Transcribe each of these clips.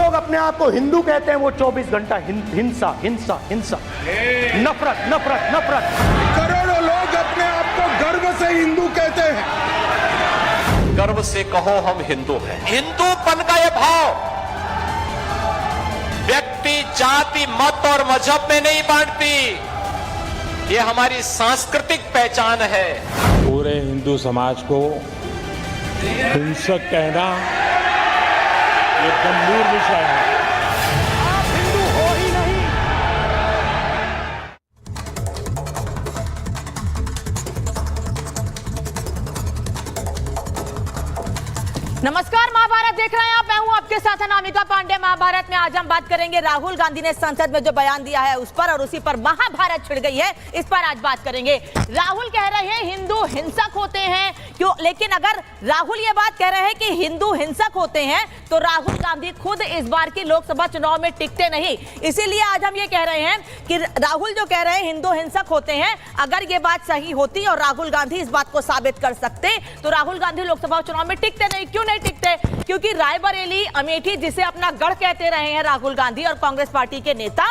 लोग अपने आप को हिंदू कहते हैं वो 24 घंटा हिंसा हिंसा हिंसा, नफरत नफरत नफरत। करोड़ों लोग अपने आप को गर्व से हिंदू कहते हैं। गर्व से कहो हम हिंदू हैं। हिंदूपन का यह भाव व्यक्ति जाति मत और मजहब में नहीं बांटती, ये हमारी सांस्कृतिक पहचान है। पूरे हिंदू समाज को हिंसक कहना ये गंभीर विषय है। आप हिंदू हो ही नहीं। नमस्कार, महाभारत देख रहे हैं आप। मैं हूं आपके साथ अनामिका पांडे। महाभारत में आज हम बात करेंगे राहुल गांधी ने संसद में जो बयान दिया है उस पर, और उसी पर महाभारत छिड़ गई है, इस पर आज बात करेंगे। राहुल कह रहे हैं हिंदू हिंसक होते हैं, क्यों? लेकिन अगर राहुल ये बात कह रहे हैं कि हिंदू हिंसक होते हैं तो राहुल गांधी खुद इस बार की लोकसभा चुनाव में टिकते नहीं। इसीलिए आज हम ये कह रहे हैं कि राहुल जो कह रहे हैं हिंदू हिंसक होते हैं, अगर ये बात सही होती और राहुल गांधी इस बात को साबित कर सकते तो राहुल गांधी लोकसभा चुनाव में टिकते नहीं। क्यों नहीं टिकते? क्योंकि रायबरेली, अमेठी, जिसे अपना गढ़ कहते रहे हैं राहुल गांधी और कांग्रेस पार्टी के नेता,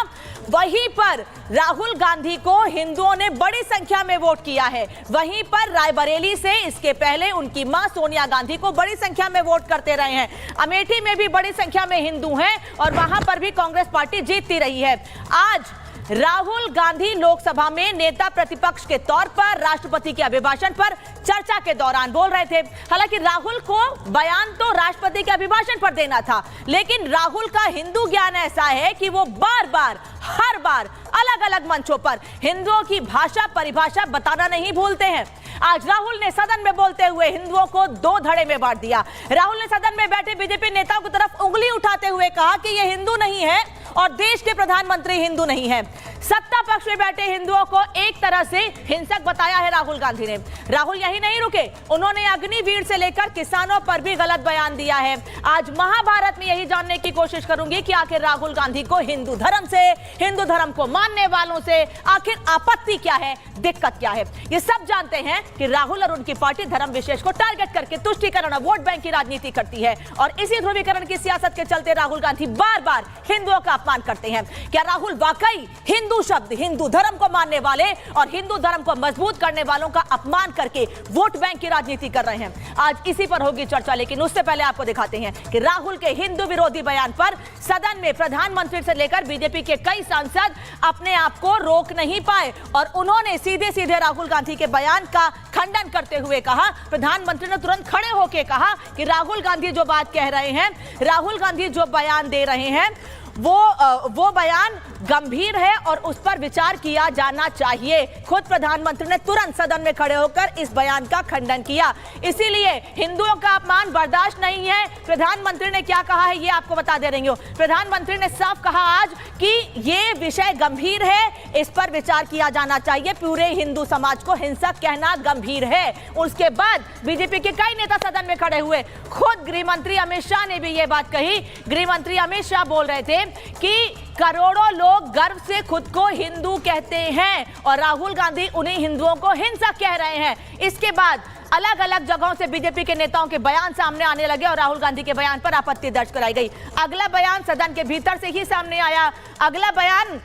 वहीं पर राहुल गांधी को हिंदुओं ने बड़ी संख्या में वोट किया है। वहीं पर रायबरेली से इसके पहले उनकी मां सोनिया गांधी को बड़ी संख्या में वोट करते रहे हैं। अमेठी में भी बड़ी संख्या में हिंदू हैं और वहां पर भी कांग्रेस पार्टी जीतती रही है। आज राहुल गांधी लोकसभा में नेता प्रतिपक्ष के तौर पर राष्ट्रपति के अभिभाषण पर चर्चा के दौरान बोल रहे थे। हालांकि राहुल को बयान तो राष्ट्रपति के अभिभाषण पर देना था, लेकिन राहुल का हिंदू ज्ञान ऐसा है कि वो बार बार, हर बार अलग अलग मंचों पर हिंदुओं की भाषा परिभाषा बताना नहीं भूलते हैं। आज राहुल ने सदन में बोलते हुए हिंदुओं को दो धड़े में बांट दिया। राहुल ने सदन में बैठे बीजेपी नेताओं की तरफ उंगली उठाते हुए कहा कि ये हिंदू नहीं है और देश के प्रधानमंत्री हिंदू नहीं है। सत्ता पक्ष में बैठे हिंदुओं को एक तरह से हिंसक बताया है राहुल गांधी ने। राहुल यही नहीं रुके, उन्होंने अग्निवीर से लेकर किसानों पर भी गलत बयान दिया है। आज महाभारत में यही जानने की कोशिश करूंगी कि आखिर राहुल गांधी को हिंदू धर्म से, हिंदू धर्म को मानने वालों से आखिर आपत्ति क्या है, दिक्कत क्या है। ये सब जानते हैं कि राहुल और उनकी पार्टी धर्म विशेष को टारगेट करके तुष्टीकरण और वोट बैंक की राजनीति करती है, और इसी ध्रुवीकरण की सियासत के चलते राहुल गांधी बार बार हिंदुओं का अपमान करते हैं। क्या राहुल वाकई हिंदू शब्द, हिंदू धर्म को मानने वाले और हिंदू धर्म को मजबूत करने वालों का अपमान करके वोट बैंक की राजनीति कर रहे हैं? आज इसी पर होगी चर्चा, लेकिन उससे पहले आपको दिखाते हैं कि राहुल के हिंदू विरोधी बयान पर सदन में प्रधानमंत्री से लेकर बीजेपी के कई सांसद अपने आप को रोक नहीं पाए और उन्होंने सीधे सीधे राहुल गांधी के बयान का खंडन करते हुए कहा। प्रधानमंत्री ने तुरंत खड़े होकर कहा कि राहुल गांधी जो बात कह रहे हैं, राहुल गांधी जो बयान दे रहे हैं, वो बयान गंभीर है और उस पर विचार किया जाना चाहिए। खुद प्रधानमंत्री ने तुरंत सदन में खड़े होकर इस बयान का खंडन किया। इसीलिए हिंदुओं का अपमान बर्दाश्त नहीं है। प्रधानमंत्री ने क्या कहा है ये आपको बता दे रही हूं। प्रधानमंत्री ने साफ कहा आज कि ये विषय गंभीर है, इस पर विचार किया जाना चाहिए। पूरे हिंदू समाज को हिंसक कहना गंभीर है। उसके बाद बीजेपी के कई नेता सदन में खड़े हुए। खुद गृह मंत्री अमित शाह ने भी ये बात कही। गृह मंत्री अमित शाह बोल रहे थे कि करोड़ों लोग गर्व से खुद को हिंदू कहते हैं और राहुल गांधी उन्हीं हिंदुओं को हिंसक कह रहे हैं। इसके बाद अलग अलग जगहों से बीजेपी के नेताओं के बयान सामने आने लगे और राहुल गांधी के बयान पर आपत्ति दर्ज कराई गई। अगला बयान सदन के भीतर से ही सामने आया। अगला बयान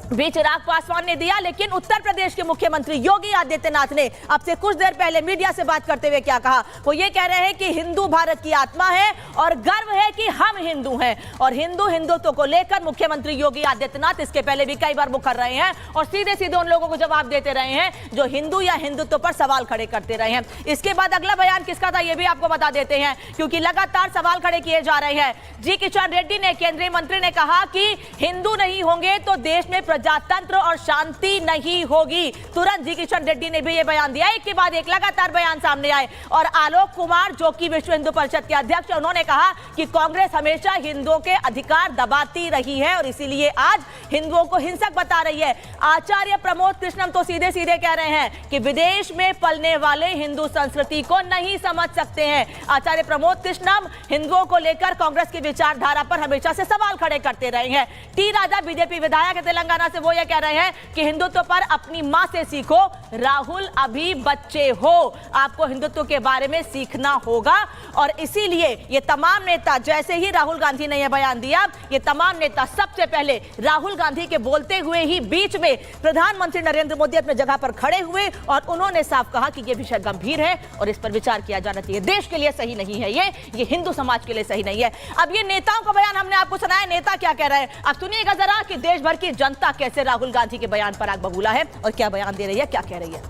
भी चिराग पासवान ने दिया, लेकिन उत्तर प्रदेश के मुख्यमंत्री योगी आदित्यनाथ ने अब से कुछ देर पहले मीडिया से बात करते हुए क्या कहा? वो ये कह रहे हैं कि हिंदू भारत की आत्मा है और गर्व है कि हम हिंदू हैं, और हिंदुत्व को लेकर मुख्यमंत्री योगी आदित्यनाथ इसके पहले भी कई बार मुकर रहे हैं और सीधे सीधे उन लोगों को जवाब देते रहे हैं जो हिंदू या हिंदुत्व पर सवाल खड़े करते रहे हैं। इसके बाद अगला बयान किसका था ये भी आपको बता देते हैं, क्योंकि लगातार सवाल खड़े किए जा रहे हैं। जी किशन रेड्डी ने, केंद्रीय मंत्री ने कहा कि हिंदू नहीं होंगे तो देश में प्रजातंत्र और शांति नहीं होगी। तुरंत जी किशन रेड्डी ने भी यह बयान दिया। एक के बाद एक लगातार बयान सामने आए और आलोक कुमार, जो कि विश्व हिंदू परिषद के अध्यक्ष, उन्होंने कहा कि कांग्रेस हमेशा हिंदुओं के अधिकार दबाती रही है और इसीलिए आज हिंदुओं को हिंसक बता रही है। आचार्य प्रमोद कृष्णम तो सीधे सीधे कह रहे हैं कि विदेश में पलने वाले हिंदू संस्कृति को नहीं समझ सकते हैं। आचार्य प्रमोद कृष्णम हिंदुओं को लेकर कांग्रेस की विचारधारा पर हमेशा से सवाल खड़े करते रहे हैं। टी राजा बीजेपी विधायक है तेलंगाना तरह से वो ये कह रहे हैं कि हिंदुत्व पर अपनी मां से सीखो, राहुल अभी बच्चे हो, आपको हिंदुत्व के बारे में सीखना होगा। और इसीलिए ये तमाम नेता, जैसे ही राहुल गांधी ने यह बयान दिया, ये तमाम नेता सबसे पहले राहुल गांधी के बोलते हुए ही बीच में प्रधानमंत्री नरेंद्र मोदी अपने जगह पर खड़े हुए और उन्होंने साफ कहा कि यह विषय गंभीर है और इस पर विचार किया जाना चाहिए। देश के लिए सही नहीं है, ये हिंदू समाज के लिए सही नहीं है। अब ये नेताओं का बयान हमने आपको सुनाया, नेता क्या कह रहे हैं, अब सुनिएगा जरा कि देश भर की जनता कैसे राहुल गांधी के बयान पर आग बबूला है और क्या बयान दे रही है, क्या कह रही है।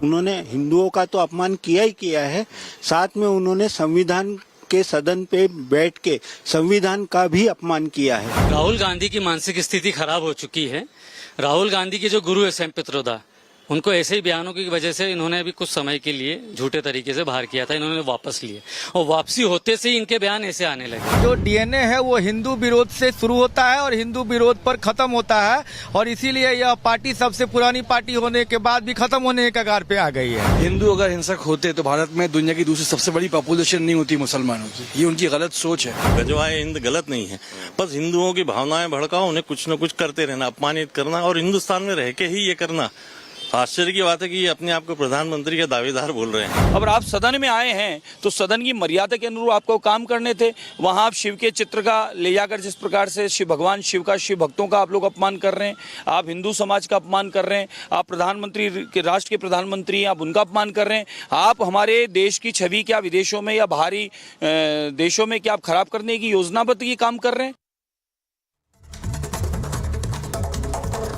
उन्होंने हिंदुओं का तो अपमान किया ही किया है, साथ में उन्होंने संविधान के सदन पे बैठ के संविधान का भी अपमान किया है। राहुल गांधी की मानसिक स्थिति खराब हो चुकी है। राहुल गांधी के जो गुरु है सैम पित्रोदा, उनको ऐसे ही बयानों की वजह से इन्होंने अभी कुछ समय के लिए झूठे तरीके से बाहर किया था, इन्होंने वापस लिए और वापसी होते से ही इनके बयान ऐसे आने लगे। जो डीएनए है वो हिंदू विरोध से शुरू होता है और हिंदू विरोध पर खत्म होता है, और इसीलिए यह पार्टी सबसे पुरानी पार्टी होने के बाद भी खत्म होने के कगार पे आ गई है। हिंदू अगर हिंसक होते तो भारत में दुनिया की दूसरी सबसे बड़ी पॉपुलेशन नहीं होती मुसलमानों की। ये उनकी गलत सोच है। गजवाए हिंद गलत नहीं है, बस हिंदुओं की भावनाएं भड़काओ, उन्हें कुछ न कुछ करते रहना, अपमानित करना और हिंदुस्तान में रह के ही ये करना। आश्चर्य की बात है कि ये अपने आप को प्रधानमंत्री के दावेदार बोल रहे हैं। अगर आप सदन में आए हैं तो सदन की मर्यादा के अनुरूप आपको काम करने थे। वहां आप शिव के चित्र का ले जाकर जिस प्रकार से भगवान शिव का, शिव भक्तों का आप लोग अपमान कर रहे हैं, आप हिंदू समाज का अपमान कर रहे हैं, आप प्रधानमंत्री के, राष्ट्र के प्रधानमंत्री, आप उनका अपमान कर रहे हैं। आप हमारे देश की छवि क्या विदेशों में या बाहरी देशों में क्या आप खराब करने की योजनाबद्ध ये काम कर रहे हैं।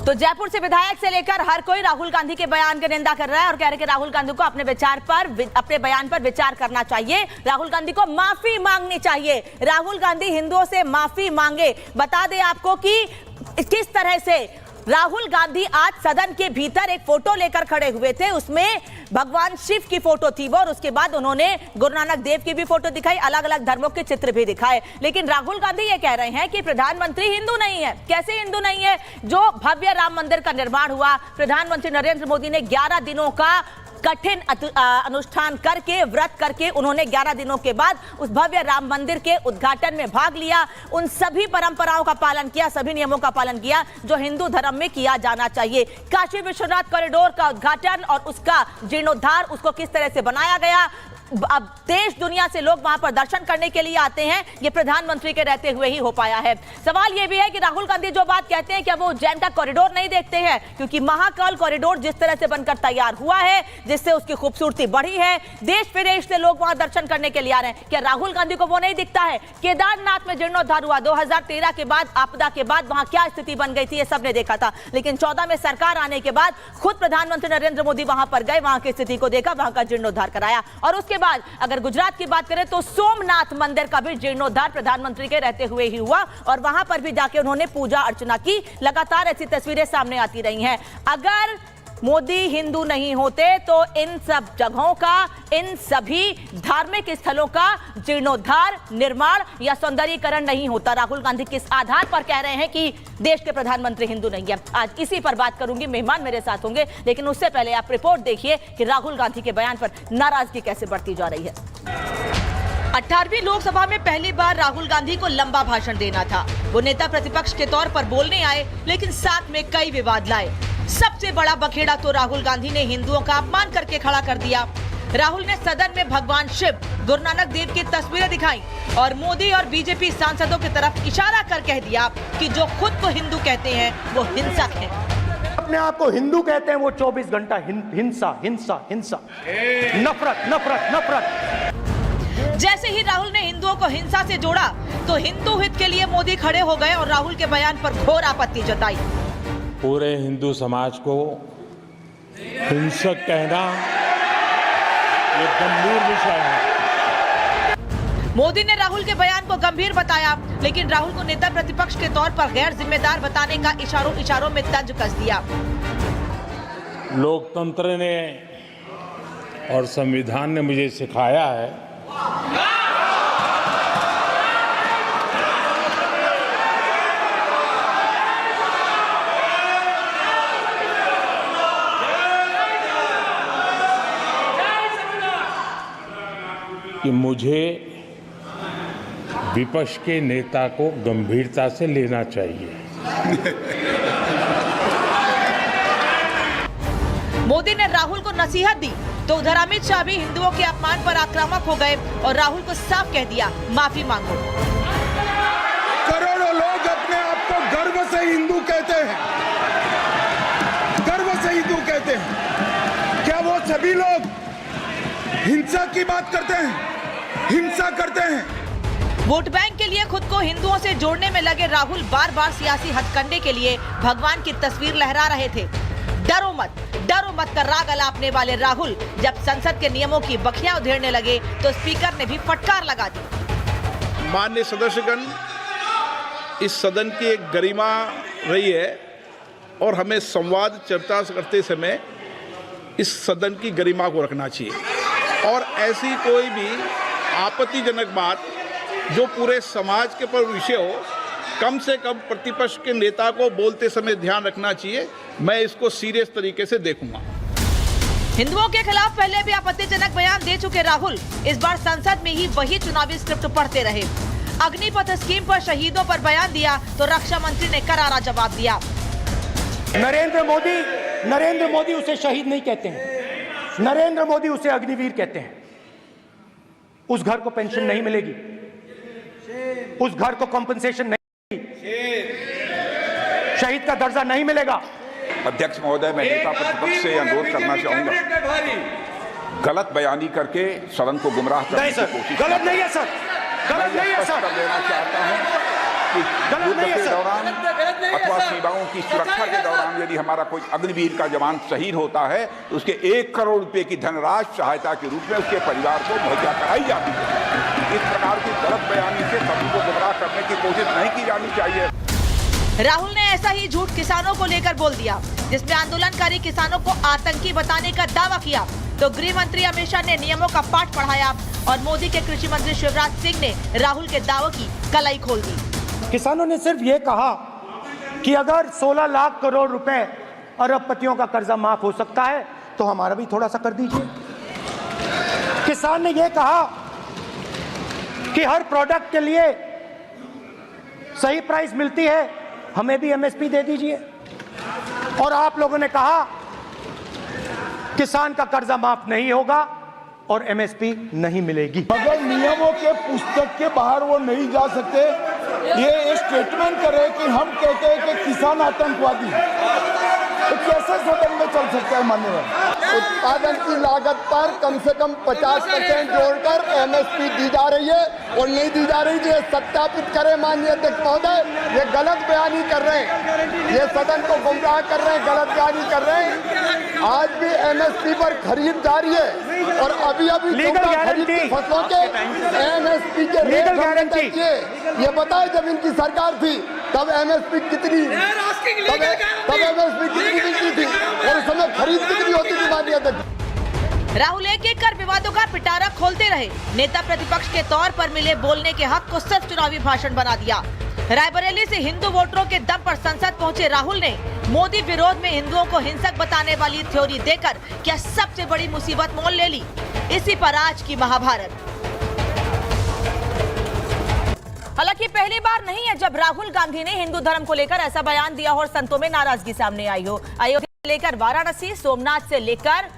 तो जयपुर से विधायक से लेकर हर कोई राहुल गांधी के बयान की निंदा कर रहा है और कह रहे हैं कि राहुल गांधी को अपने बयान पर विचार करना चाहिए, राहुल गांधी को माफी मांगनी चाहिए, राहुल गांधी हिंदुओं से माफी मांगे। बता दें आपको कि किस तरह से राहुल गांधी आज सदन के भीतर एक फोटो लेकर खड़े हुए थे, उसमें भगवान शिव की फोटो थी वो, और उसके बाद उन्होंने गुरु नानक देव की भी फोटो दिखाई, अलग अलग धर्मों के चित्र भी दिखाए। लेकिन राहुल गांधी ये कह रहे हैं कि प्रधानमंत्री हिंदू नहीं है। कैसे हिंदू नहीं है? जो भव्य राम मंदिर का निर्माण हुआ, प्रधानमंत्री नरेंद्र मोदी ने 11 दिनों का कठिन अनुष्ठान करके, व्रत करके, उन्होंने 11 दिनों के बाद उस भव्य राम मंदिर के उद्घाटन में भाग लिया, उन सभी परंपराओं का पालन किया, सभी नियमों का पालन किया जो हिंदू धर्म में किया जाना चाहिए। काशी विश्वनाथ कॉरिडोर का उद्घाटन और उसका जीर्णोद्धार, उसको किस तरह से बनाया गया, अब देश दुनिया से लोग वहां पर दर्शन करने के लिए आते हैं, ये प्रधानमंत्री के रहते हुए ही हो पाया है। सवाल ये भी है कि राहुल गांधी जो बात कहते हैं, क्या वो उज्जैन का कॉरिडोर नहीं देखते हैं? क्योंकि महाकाल कॉरिडोर जिस तरह से बनकर तैयार हुआ है, जिससे उसकी खूबसूरती बढ़ी है, देश विदेश से लोग वहां दर्शन करने के लिए आ रहे हैं, क्या राहुल गांधी को वो नहीं दिखता है? केदारनाथ में जीर्णोद्धार हुआ 2013 के बाद, आपदा के बाद वहां क्या स्थिति बन गई थी ये सबने देखा था। लेकिन 14 में सरकार आने के बाद खुद प्रधानमंत्री नरेंद्र मोदी वहां पर गए, वहां की स्थिति को देखा, वहां का जीर्णोद्धार कराया। और उसके बाद अगर गुजरात की बात करें तो सोमनाथ मंदिर का भी जीर्णोद्धार प्रधानमंत्री के रहते हुए ही हुआ और वहां पर भी जाके उन्होंने पूजा अर्चना की। लगातार ऐसी तस्वीरें सामने आती रही हैं। अगर मोदी हिंदू नहीं होते तो इन सब जगहों का, इन सभी धार्मिक स्थलों का जीर्णोद्धार, निर्माण या सौंदर्यीकरण नहीं होता। राहुल गांधी किस आधार पर कह रहे हैं कि देश के प्रधानमंत्री हिंदू नहीं है? आज इसी पर बात करूंगी, मेहमान मेरे साथ होंगे, लेकिन उससे पहले आप रिपोर्ट देखिए कि राहुल गांधी के बयान पर नाराजगी कैसे बढ़ती जा रही है। 18वीं लोकसभा में पहली बार राहुल गांधी को लंबा भाषण देना था। वो नेता प्रतिपक्ष के तौर पर बोलने आए, लेकिन साथ में कई विवाद लाए। सबसे बड़ा बखेड़ा तो राहुल गांधी ने हिंदुओं का अपमान करके खड़ा कर दिया। राहुल ने सदन में भगवान शिव, गुरु नानक देव की तस्वीरें दिखाई और मोदी और बीजेपी सांसदों की तरफ इशारा कर कह दिया कि जो खुद को हिंदू कहते हैं वो हिंसक हैं। अपने आप को हिंदू कहते हैं वो 24 घंटा हिंसा हिंसा हिंसा, नफरत नफरत नफरत। जैसे ही राहुल ने हिंदुओं को हिंसा से जोड़ा तो हिंदू हित के लिए मोदी खड़े हो गए और राहुल के बयान पर घोर आपत्ति जताई। पूरे हिंदू समाज को हिंसक कहना ये गंभीर विषय है। मोदी ने राहुल के बयान को गंभीर बताया, लेकिन राहुल को नेता प्रतिपक्ष के तौर पर गैर जिम्मेदार बताने का इशारों में तंज कस दिया। लोकतंत्र ने और संविधान ने मुझे सिखाया है कि मुझे विपक्ष के नेता को गंभीरता से लेना चाहिए। मोदी ने राहुल को नसीहत दी तो उधर अमित शाह भी हिंदुओं के अपमान पर आक्रामक हो गए और राहुल को साफ कह दिया, माफी मांगो। करोड़ों लोग अपने आप को गर्व से हिंदू कहते हैं, गर्व से हिंदू कहते हैं। क्या वो सभी लोग हिंसा की बात करते हैं, हिंसा करते हैं? वोट बैंक के लिए खुद को हिंदुओं से जोड़ने में लगे राहुल बार बार सियासी हथकंडे के लिए भगवान की तस्वीर लहरा रहे थे। डरो मत का राग अलापने वाले राहुल जब संसद के नियमों की बखियां उधेड़ने लगे तो स्पीकर ने भी फटकार लगा दी। माननीय सदस्यगण, इस सदन की एक गरिमा रही है और हमें संवाद चर्चा करते समय इस सदन की गरिमा को रखना चाहिए और ऐसी कोई भी आपत्तिजनक बात जो पूरे समाज के पर विषय हो, कम से कम प्रतिपक्ष के नेता को बोलते समय ध्यान रखना चाहिए। मैं इसको सीरियस तरीके से देखूंगा। हिंदुओं के खिलाफ पहले भी आपत्तिजनक बयान दे चुके राहुल इस बार संसद में ही वही चुनावी स्क्रिप्ट पढ़ते रहे। अग्निपथ स्कीम पर शहीदों पर बयान दिया तो रक्षा मंत्री ने करारा जवाब दिया। नरेंद्र मोदी उसे शहीद नहीं कहते हैं, नरेंद्र मोदी उसे अग्निवीर कहते हैं। उस घर को पेंशन नहीं मिलेगी, उस घर को कॉम्पनसेशन नहीं मिलेगी, शहीद का दर्जा नहीं मिलेगा। अध्यक्ष महोदय, मैं नेता प्रतिपक्ष से अनुरोध करना चाहूंगा, गलत बयानी करके सदन को गुमराह करने की कोशिश गलत नहीं है सर, गलत नहीं है सर। कर देना चाहता हूं कि युद्ध के दौरान अथवा सीमाओं की सुरक्षा के दौरान यदि हमारा कोई अग्निवीर का जवान शहीद होता है तो उसके 1 करोड़ रुपए की धनराशि सहायता के रूप में उसके परिवार को मुहैया कराई जाती है। इस प्रकार की गलत बयानी से सभी को गुमराह करने की कोशिश नहीं की जानी चाहिए। राहुल ने ऐसा ही झूठ किसानों को लेकर बोल दिया जिसमें आंदोलनकारी किसानों को आतंकी बताने का दावा किया तो गृह मंत्री अमित शाह ने नियमों का पाठ पढ़ाया और मोदी के कृषि मंत्री शिवराज सिंह ने राहुल के दावों की कलाई खोल दी। किसानों ने सिर्फ ये कहा कि अगर 16 लाख करोड़ रुपए अरबपतियों का कर्जा माफ हो सकता है तो हमारा भी थोड़ा सा कर दीजिए। किसान ने यह कहा कि हर प्रोडक्ट के लिए सही प्राइस मिलती है, हमें भी एमएसपी दे दीजिए। और आप लोगों ने कहा किसान का कर्जा माफ नहीं होगा और एमएसपी नहीं मिलेगी। मगर नियमों के पुस्तक के बाहर वो नहीं जा सकते। ये स्टेटमेंट करे कि हम कहते हैं कि किसान आतंकवादी है, तो कैसे सदन में चल सकता है? मान्यवर, उत्पादन की लागत पर कम से कम 50% जोड़कर एमएसपी दी जा रही है और नहीं दी जा रही। ये सत्यापित करें माननीय अध्यक्ष महोदय, ये गलत बयानी कर रहे हैं, ये सदन को गुमराह कर रहे हैं, गलत बयानी कर रहे हैं। आज भी एमएसपी पर खरीद जारी है और अभी खरीद की फसलों के एमएसपी के रेट हमने किए। ये बताए जब इनकी सरकार थी तब एमएसपी कितनी, तब एमएसपी कितनी मिलती थी और उस समय खरीद कितनी होती थी? माननीय अध्यक्ष, राहुल एक कर विवादों का पिटारा खोलते रहे। नेता प्रतिपक्ष के तौर पर मिले बोलने के हक को सिर्फ चुनावी भाषण बना दिया। रायबरेली से हिंदू वोटरों के दम पर संसद पहुंचे राहुल ने मोदी विरोध में हिंदुओं को हिंसक बताने वाली थ्योरी देकर क्या सबसे बड़ी मुसीबत मोल ले ली। इसी पर आज की महाभारत। हालांकि पहली बार नहीं है जब राहुल गांधी ने हिंदू धर्म को लेकर ऐसा बयान दिया और संतों में नाराजगी सामने आई हो। अयोध्या से लेकर वाराणसी, सोमनाथ से लेकर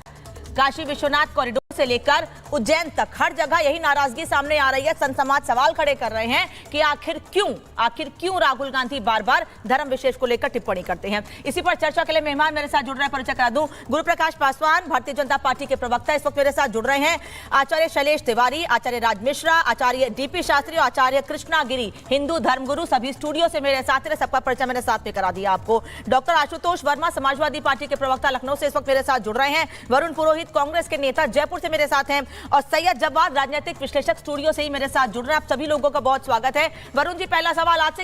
काशी विश्वनाथ कॉरिडोर से लेकर उज्जैन तक हर जगह यही नाराजगी सामने आ रही है। संत समाज सवाल खड़े कर रहे हैं कि आखिर क्यों राहुल गांधी बार बार धर्म विशेष को लेकर टिप्पणी करते हैं। इसी पर चर्चा के लिए मेहमान मेरे साथ जुड़ रहे हैं। परिचय करा दूं, गुरु प्रकाश पासवान भारतीय जनता पार्टी के प्रवक्ता इस वक्त मेरे साथ जुड़ रहे हैं। आचार्य शैलेश तिवारी, आचार्य राज मिश्रा, आचार्य डीपी शास्त्री और आचार्य कृष्णा गिरी, हिंदू धर्मगुरु, सभी स्टूडियो से मेरे साथ हैं। सबका परिचय मैंने साथ में करा दिया आपको। डॉक्टर आशुतोष वर्मा समाजवादी पार्टी के प्रवक्ता लखनऊ से इस वक्त मेरे साथ जुड़ रहे हैं। वरुण पुरोहित कांग्रेस के नेता जयपुर से मेरे साथ हैं और सैयद जब्बार राजनीतिक विश्लेषक स्टूडियो से ही मेरे साथ जुड़ रहे हैं। आप सभी लोगों का बहुत स्वागत है। वरुण जी, पहला सवाल आपसे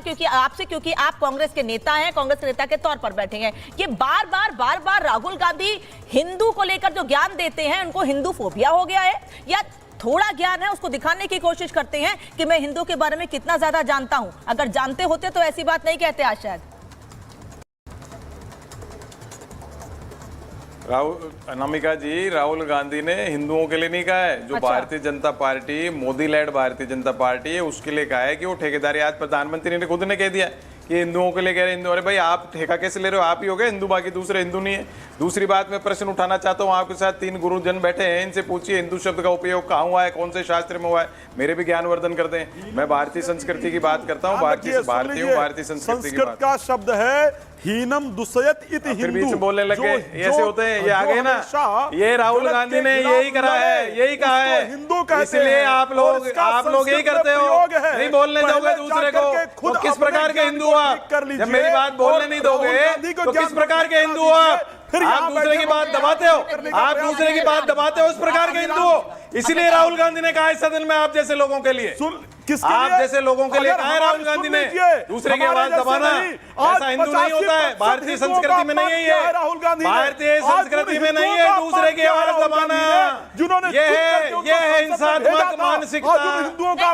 क्योंकि आप कांग्रेस के नेता हैं, कांग्रेस के नेता के तौर पर बैठे हैं। ये बार बार राहुल गांधी हिंदू को लेकर जो ज्ञान देते हैं उनको हिंदू फोबिया हो गया है या थोड़ा ज्ञान है उसको दिखाने की कोशिश करते हैं कि मैं हिंदू के बारे में कितना ज्यादा जानता हूं? अगर जानते होते तो ऐसी बात नहीं कहते आज शायद। अनामिका जी, राहुल गांधी ने हिंदुओं के लिए नहीं कहा है। जो अच्छा। Bharatiya Janata party, Modi lead Bharatiya Janata party है, उसके लिए कहा है कि वो ठेकेदारी। आज प्रधानमंत्री ने खुद ने कह दिया कि हिंदुओं के लिए कह रहे हिंदू, अरे भाई आप ठेका कैसे ले रहे हो, आप ही हो गए हिंदू, बाकी दूसरे हिंदू नहीं है। दूसरी बात मैं प्रश्न उठाना चाहता हूँ, आपके साथ 3 गुरुजन बैठे हैं, इनसे पूछिए हिंदू शब्द का उपयोग कहाँ हुआ है, कौन से शास्त्र में हुआ है, मेरे भी ज्ञानवर्धन करते हैं। मैं भारतीय संस्कृति की बात करता हूँ, भारतीय संस्कृति की बात। का शब्द है हीनम दुसयत इति फिर बीच में बोलने लगे, ऐसे होते हैं, ये आगे ना, ये राहुल गांधी ने यही करा है, यही कहा है, हिंदू इसलिए आप लोग यही करते हो, नहीं बोलने दोगे दूसरे को, तो किस प्रकार के हिंदू आप? जब मेरी बात बोलने नहीं दोगे तो किस प्रकार के हिंदू आप? आप दूसरे की बात दबाते हो, आप दूसरे की बात दबाते हो, उस प्रकार के हिंदू हो। इसीलिए राहुल गांधी ने कहा इस सदन में आप जैसे लोगों के लिए, आप जैसे लोगों के लिए कहा है राहुल गांधी ने, दूसरे की आवाज दबाना ऐसा हिंदू नहीं होता है, भारतीय संस्कृति में नहीं है, भारतीय संस्कृति में नहीं है दूसरे की आवाज दबाना। ये है हिंसात्मक मानसिकता,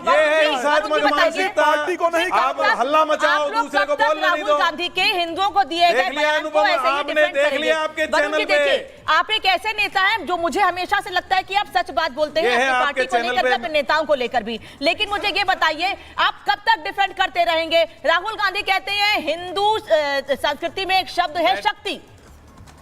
ये है हिंसात्मक मानसिकता। आप हल्ला मचाओ, दूसरे को बोलने नहीं दो। राहुल गांधी के हिंदुओं को दिए गए बयान को ऐसे ही डिफेंड देख लिया आपके चैनल पे। आप एक ऐसे नेता हैं जो मुझे हमेशा से लगता है कि आप सच बात बोलते हैं अपनी पार्टी को लेकर भी, अपने नेताओं को लेकर भी, लेकिन मुझे ये बताइए आप कब तक डिफेंड करते रहेंगे? राहुल गांधी कहते हैं हिंदू संस्कृति में एक शब्द है शक्ति,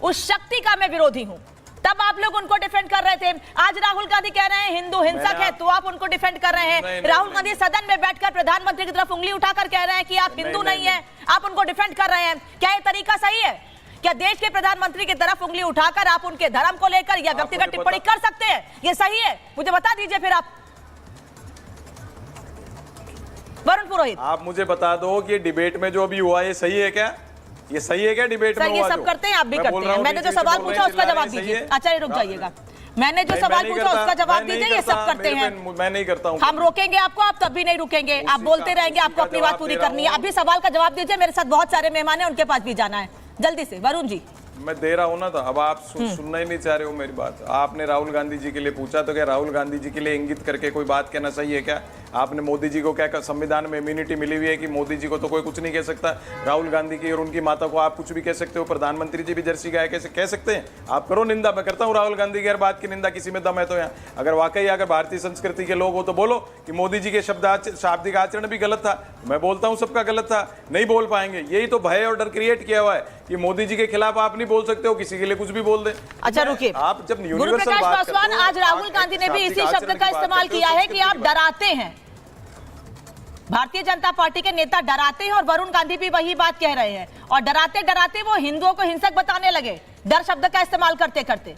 उस शक्ति का मैं विरोधी हूं, तब आप लोग उनको डिफेंड कर रहे थे। आज राहुल गांधी कह रहे हैं हिंदू हिंसक है, तो आप उनको डिफेंड कर रहे हैं। राहुल गांधी सदन में बैठकर प्रधानमंत्री की तरफ उंगली उठाकर कह रहे हैं कि आप हिंदू नहीं है, आप उनको डिफेंड कर रहे हैं। क्या ये तरीका सही है? क्या देश के प्रधानमंत्री की तरफ उंगली उठाकर आप उनके धर्म को लेकर या व्यक्तिगत टिप्पणी कर सकते हैं? ये सही है? मुझे बता दीजिए फिर आप। वरुण पुरोहित, आप मुझे बता दो कि डिबेट में जो अभी हुआ ये सही है क्या? ये सही है क्या डिबेट में? ये सब करते हैं, आप भी करते हैं। मैंने जो सवाल पूछा उसका जवाब दीजिए। अच्छा रुक जाइएगा, मैंने जो सवाल पूछा उसका जवाब दीजिए। ये सब करते हैं, मैं नहीं करता हूं। हम रोकेंगे आपको, आप तब भी नहीं रुकेंगे, आप बोलते रहेंगे, आपको अपनी बात पूरी करनी है। अभी सवाल का जवाब दीजिए, मेरे साथ बहुत सारे मेहमान हैं, उनके पास भी जाना है, जल्दी से। वरुण जी, मैं दे रहा हूं ना, तो अब आप सुनना ही नहीं चाह रहे हो मेरी बात। आपने राहुल गांधी जी के लिए पूछा, तो क्या राहुल गांधी जी के लिए इंगित करके कोई बात कहना सही है क्या? आपने मोदी जी को क्या संविधान में इम्यूनिटी मिली हुई है कि मोदी जी को तो कोई कुछ नहीं कह सकता, राहुल गांधी की और उनकी माता को आप कुछ भी कह सकते हो, प्रधानमंत्री जी भी जर्सी गाय कैसे कह सकते हैं? आप करो निंदा, मैं करता हूँ राहुल गांधी की हर बात की निंदा, किसी में दम है तो यहाँ। अगर वाकई अगर भारतीय संस्कृति के लोग हो तो बोलो कि मोदी जी के शाब्दिक आचरण भी गलत था। मैं बोलता हूँ सबका गलत था, नहीं बोल पाएंगे। यही तो भय और डर क्रिएट किया हुआ है कि मोदी जी के खिलाफ आप नहीं बोल सकते हो, किसी के लिए कुछ भी बोल दे। अच्छा रुकिए, आप जब गुरुप्रकाश पासवान, आज राहुल गांधी ने भी इसी शब्द का इस्तेमाल किया है कि आप डराते हैं, भारतीय जनता पार्टी के नेता डराते हैं, और वरुण गांधी भी वही बात कह रहे हैं, और डराते डराते वो हिंदुओं को हिंसक बताने लगे, डर शब्द का इस्तेमाल करते करते।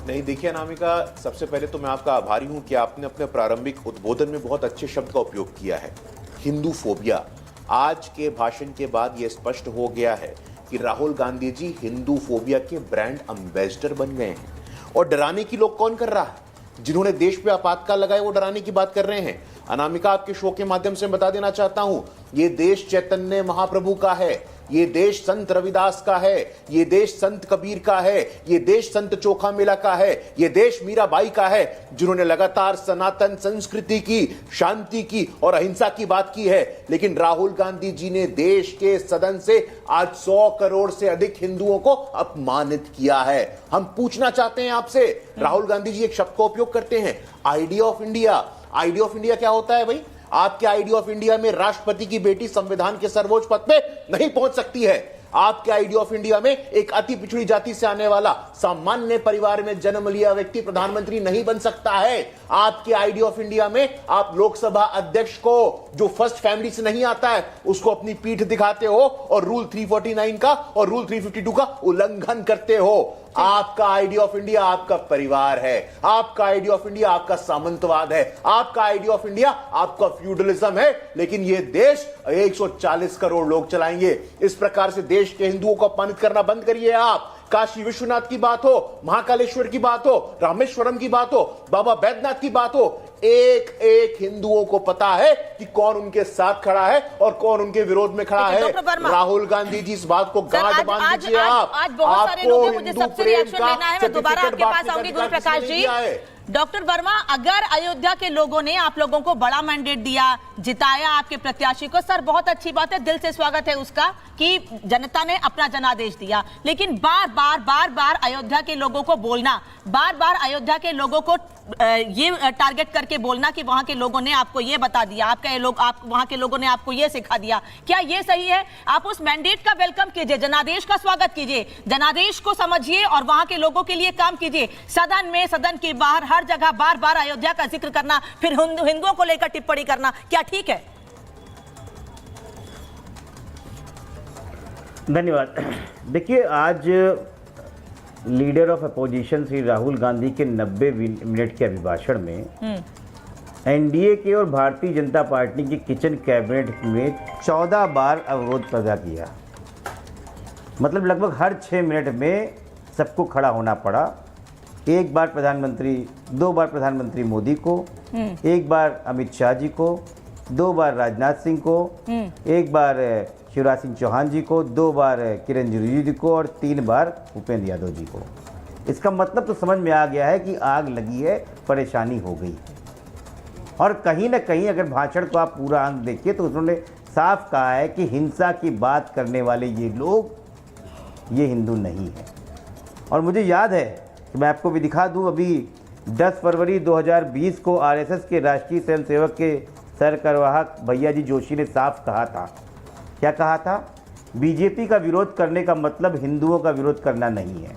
नहीं देखिए अनामिका, सबसे पहले तो मैं आपका आभारी हूं कि आपने अपने प्रारंभिक उद्बोधन में बहुत अच्छे शब्द का उपयोग किया है, हिंदू फोबिया। आज के भाषण के बाद यह स्पष्ट हो गया है कि राहुल गांधी जी हिंदू फोबिया के ब्रांड एम्बेसडर बन गए हैं। और डराने की लोग कौन कर रहा है? जिन्होंने देश पे आपातकाल लगाए वो डराने की बात कर रहे हैं। अनामिका, आपके शो के माध्यम से बता देना चाहता हूं, ये देश चैतन्य महाप्रभु का है, ये देश संत रविदास का है, ये देश संत कबीर का है, ये देश संत चोखा मेला का है, ये देश मीराबाई का है, जिन्होंने लगातार सनातन संस्कृति की, शांति की और अहिंसा की बात की है। लेकिन राहुल गांधी जी ने देश के सदन से आज 100 करोड़ से अधिक हिंदुओं को अपमानित किया है। हम पूछना चाहते हैं आपसे, राहुल गांधी जी एक शब्द का उपयोग करते हैं, idea of India. Idea of India क्या होता है भाई? आपके आइडिया ऑफ इंडिया में राष्ट्रपति की बेटी संविधान के सर्वोच्च पद पे नहीं पहुंच सकती है। आपके आइडिया ऑफ इंडिया में एक अति पिछड़ी जाति से आने वाला सामान्य परिवार में जन्म लिया व्यक्ति प्रधानमंत्री नहीं बन सकता है। आपके आइडिया ऑफ इंडिया में आप लोकसभा अध्यक्ष को, जो फर्स्ट फैमिली से नहीं आता है, उसको अपनी पीठ दिखाते हो और रूल 349 का और रूल 352 का उल्लंघन करते हो। आपका आइडिया ऑफ इंडिया आपका परिवार है, आपका आइडिया ऑफ इंडिया आपका सामंतवाद है, आपका आइडिया ऑफ इंडिया आपका फ्यूडलिज्म है। लेकिन यह देश 140 करोड़ लोग चलाएंगे। इस प्रकार से देश के हिंदुओं को अपमानित करना बंद करिए। आप काशी विश्वनाथ की बात हो, महाकालेश्वर की बात हो, रामेश्वरम की बात हो, बाबा बैद्यनाथ की बात हो, एक एक हिंदुओं को पता है कि कौन उनके साथ खड़ा है और कौन उनके विरोध में खड़ा है। राहुल गांधी जी इस बात को गांठ बांध दीजिए। आप आज बहुत सारे लोग हैं, मुझे सबसे रिएक्शन लेना है। मैं दोबारा आपके पास आऊंगी गुरुप्रकाश जी। डॉक्टर वर्मा, अगर अयोध्या के लोगों ने आप लोगों को बड़ा मैंडेट दिया, जिताया आपके प्रत्याशी को, सर बहुत अच्छी बात है, दिल से स्वागत है उसका कि जनता ने अपना जनादेश दिया, लेकिन बार बार अयोध्या के लोगों को बोलना, बार बार अयोध्या के लोगों को ये टारगेट करके बोलना कि वहां के लोगों ने आपको ये बता दिया, आप वहां के लोगों ने आपको ये सिखा दिया, क्या ये सही है? आप उस मैंडेट का वेलकम कीजिए, जनादेश का स्वागत कीजिए, जनादेश को समझिए और वहां के लोगों के लिए काम कीजिए। सदन में, सदन के बाहर, हर जगह बार बार अयोध्या का जिक्र करना, फिर हिंदुओं को लेकर टिप्पणी करना, क्या ठीक है? धन्यवाद। देखिए, आज leader of opposition Shri Rahul Gandhi के 90 मिनट के अभिभाषण में एनडीए के और भारतीय जनता पार्टी की किचन कैबिनेट में 14 बार अवरोध पैदा किया। मतलब लगभग हर 6 मिनट में सबको खड़ा होना पड़ा। एक बार प्रधानमंत्री, 2 बार प्रधानमंत्री मोदी को, एक बार अमित शाह जी को, 2 बार राजनाथ सिंह को, एक बार शिवराज सिंह चौहान जी को, 2 बार किरण रिजिजू जी को और 3 बार भूपेंद्र यादव जी को। इसका मतलब तो समझ में आ गया है कि आग लगी है, परेशानी हो गई है। और कहीं ना कहीं अगर भाषण को आप पूरा अंक देखिए तो उन्होंने साफ कहा है कि हिंसा की बात करने वाले ये लोग, ये हिंदू नहीं है। और मुझे याद है कि मैं आपको भी दिखा दूं, अभी 10 फरवरी 2020 को आरएसएस के राष्ट्रीय स्वयंसेवक के सरकारवाहक भैया जी जोशी ने साफ कहा था, क्या कहा था? बीजेपी का विरोध करने का मतलब हिंदुओं का विरोध करना नहीं है।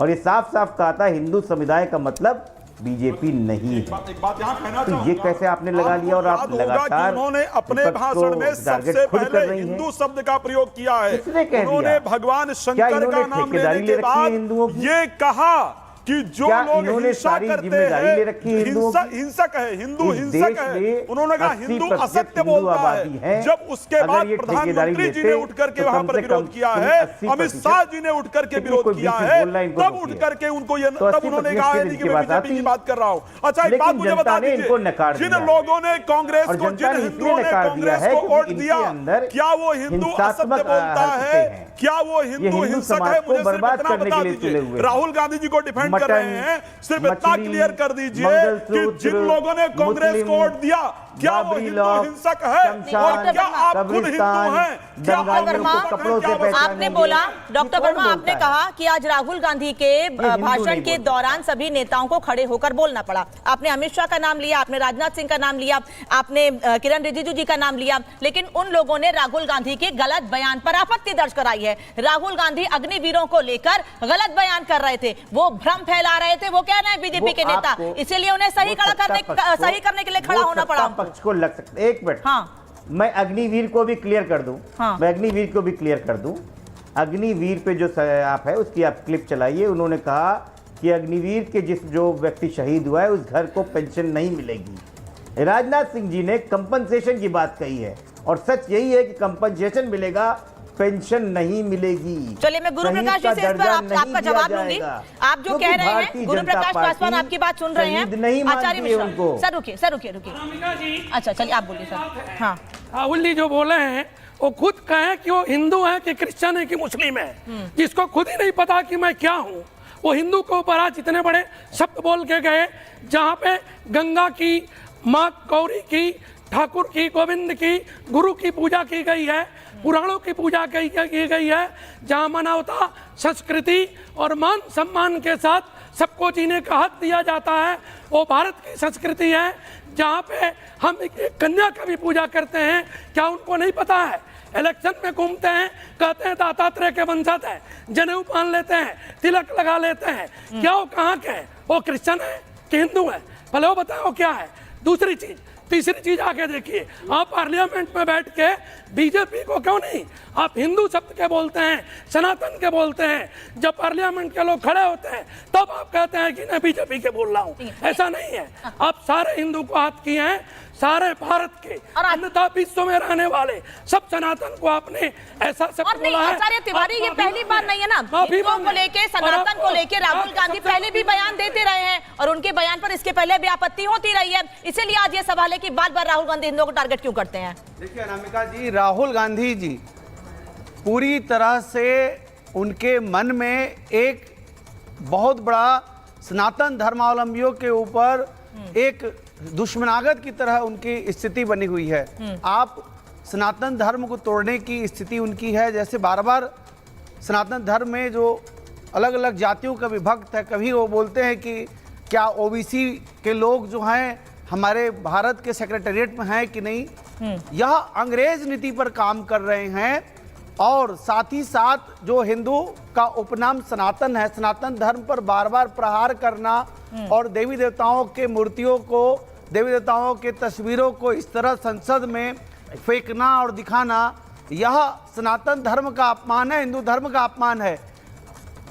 और ये साफ साफ कहा था, हिंदू समुदाय का मतलब बीजेपी नहीं है। तो ये कैसे आपने लगा लिया और आप लगातार उन्होंने अपने भाषण में सबसे पहले हिंदू शब्द का प्रयोग किया है। उन्होंने भगवान शंकर का नाम लेने के बाद ये कहा कि जो लोग हिंसा करते हैं, हिंसक है, हिंदू हिंसक है। उन्होंने कहा हिंदू असत्य बोलता है। जब उसके बाद प्रधानमंत्री जी ने उठ करके वहां पर विरोध किया है, अमित शाह जी ने उठ करके विरोध किया है, तब उठ करके उनको तब उन्होंने कहा है कि मैं बीजेपी की बात कर रहा हूं। अच्छा, एक बात मुझे बता दीजिए, जिन लोगों ने कांग्रेस को, जिन हिंदुओं ने कांग्रेस को वोट दिया, क्या वो हिंदू असत्य बोलता है? क्या वो हिंदू हिंसक है? मुझे सिर्फ इतना बता दीजिए। राहुल गांधी जी को डिफेंड कर रहे हैं, सिर्फ इतना क्लियर कर दीजिए कि जिन लोगों ने कांग्रेस को वोट दिया, क्या वो हिंदू हिंसक है? और क्या आप खुद हिंदू हैं? डॉक्टर वर्मा, आपने बोला, डॉक्टर वर्मा आपने कहा कि आज राहुल गांधी के भाषण के दौरान सभी नेताओं को खड़े होकर बोलना पड़ा। आपने अमित शाह का नाम लिया, आपने राजनाथ सिंह का नाम लिया, आपने किरण रिजिजू जी का नाम लिया, लेकिन उन लोगों ने राहुल गांधी के गलत बयान पर आपत्ति दर्ज कराई है। राहुल गांधी अग्निवीरों को लेकर गलत बयान कर रहे थे, वो भ्रम फैला रहे थे, वो कह रहे हैं बीजेपी के नेता, इसीलिए उन्हें सही करने के लिए खड़ा होना पड़ा। पक्ष को लग सकता है। एक मिनट, हाँ, मैं अग्निवीर को भी क्लियर कर दूं। हाँ। मैं अग्निवीर को भी क्लियर कर दूं। अग्निवीर पे जो आप है उसकी आप क्लिप चलाइए। उन्होंने कहा कि अग्निवीर के जो व्यक्ति शहीद हुआ है उस घर को पेंशन नहीं मिलेगी। राजनाथ सिंह जी ने कंपनसेशन की बात कही है और सच यही है कि कंपनसेशन मिलेगा, पेंशन नहीं मिलेगी। चलिए, मैं गुरु प्रकाश जी से इस पर आपका जवाब लूंगी। आप जो कह रहे हैं, गुरु प्रकाश पासवान आपकी बात सुन रहे हैं। आचार्य मिश्रा, सर रुकिए। अच्छा, चलिए आप बोलिए सर। हाँ, राहुल जी जो बोले हैं वो खुद कहें कि वो हिंदू है कि क्रिश्चियन है कि मुस्लिम है, जिसको खुद ही नहीं पता कि मैं क्या हूँ। वो हिंदू के ऊपर आज इतने बड़े शब्द बोल के गए, जहाँ पे गंगा की, माँ गौरी की, ठाकुर की, गोविंद की, गुरु की पूजा की गई है, पुराणों की पूजा की गई है, जहाँ मानवता, संस्कृति और मान सम्मान के साथ सबको जीने का हक दिया जाता है। वो भारत की संस्कृति है, जहाँ पे हम एक कन्या का भी पूजा करते हैं। क्या उनको नहीं पता है? इलेक्शन में घूमते हैं, कहते हैं दत्तात्रेय के वंशज है, जनेऊ पहन लेते हैं, तिलक लगा लेते हैं। क्या वो कहाँ के हैं? वो क्रिश्चियन है कि हिंदू है? भले वो बताओ क्या है। दूसरी चीज, तीसरी चीज आके देखिए, आप पार्लियामेंट में बैठ के बीजेपी को क्यों नहीं, आप हिंदू शब्द के बोलते हैं, सनातन के बोलते हैं। जब पार्लियामेंट के लोग खड़े होते हैं तब आप कहते हैं कि मैं बीजेपी के बोल रहा हूँ। ऐसा नहीं है, आप सारे हिंदू को हाथ किए हैं, सारे भारत के, अन्यथा विश्व में रहने वाले सब सनातन को आपने ऐसा सब बोला है। आचार्य तिवारी, ये पहली बार नहीं है ना, हिंदुओं को लेके, सनातन को लेके राहुल गांधी पहले भी बयान देते रहे हैं और उनके बयान पर इसके पहले भी आपत्ति होती रही है। इसीलिए आज ये सवाल है कि बार बार राहुल गांधी हिंदुओं को टारगेट क्यों करते हैं? देखिए अनामिका जी, राहुल गांधी जी पूरी तरह से उनके मन में एक बहुत बड़ा सनातन धर्मावलंबियों के ऊपर एक दुश्मनागत की तरह उनकी स्थिति बनी हुई है। आप सनातन धर्म को तोड़ने की स्थिति उनकी है। जैसे बार बार सनातन धर्म में जो अलग अलग जातियों का विभक्त है, कभी वो बोलते हैं कि क्या ओबीसी के लोग जो हैं हमारे भारत के सेक्रेटेरिएट में हैं कि नहीं। यह अंग्रेज नीति पर काम कर रहे हैं और साथ ही साथ जो हिंदू का उपनाम सनातन है, सनातन धर्म पर बार बार प्रहार करना और देवी देवताओं के मूर्तियों को, देवी देवताओं के तस्वीरों को इस तरह संसद में फेंकना और दिखाना, यह सनातन धर्म का अपमान है, हिंदू धर्म का अपमान है।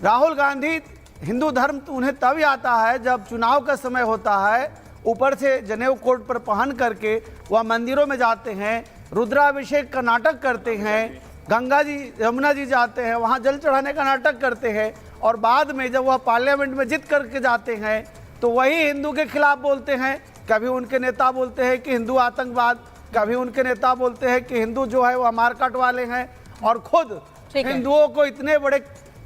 राहुल गांधी, हिंदू धर्म तो उन्हें तब आता है जब चुनाव का समय होता है, ऊपर से जनेऊ कोट पर पहन करके वह मंदिरों में जाते हैं, रुद्राभिषेक का नाटक करते हैं, गंगा जी यमुना जी जाते हैं, वहाँ जल चढ़ाने का नाटक करते हैं और बाद में जब वह पार्लियामेंट में जीत करके जाते हैं तो वही हिंदू के खिलाफ बोलते हैं। कभी उनके नेता बोलते हैं कि हिंदू आतंकवाद, कभी उनके नेता बोलते हैं कि हिंदू जो है वह मारकाट वाले हैं और खुद हिंदुओं को इतने बड़े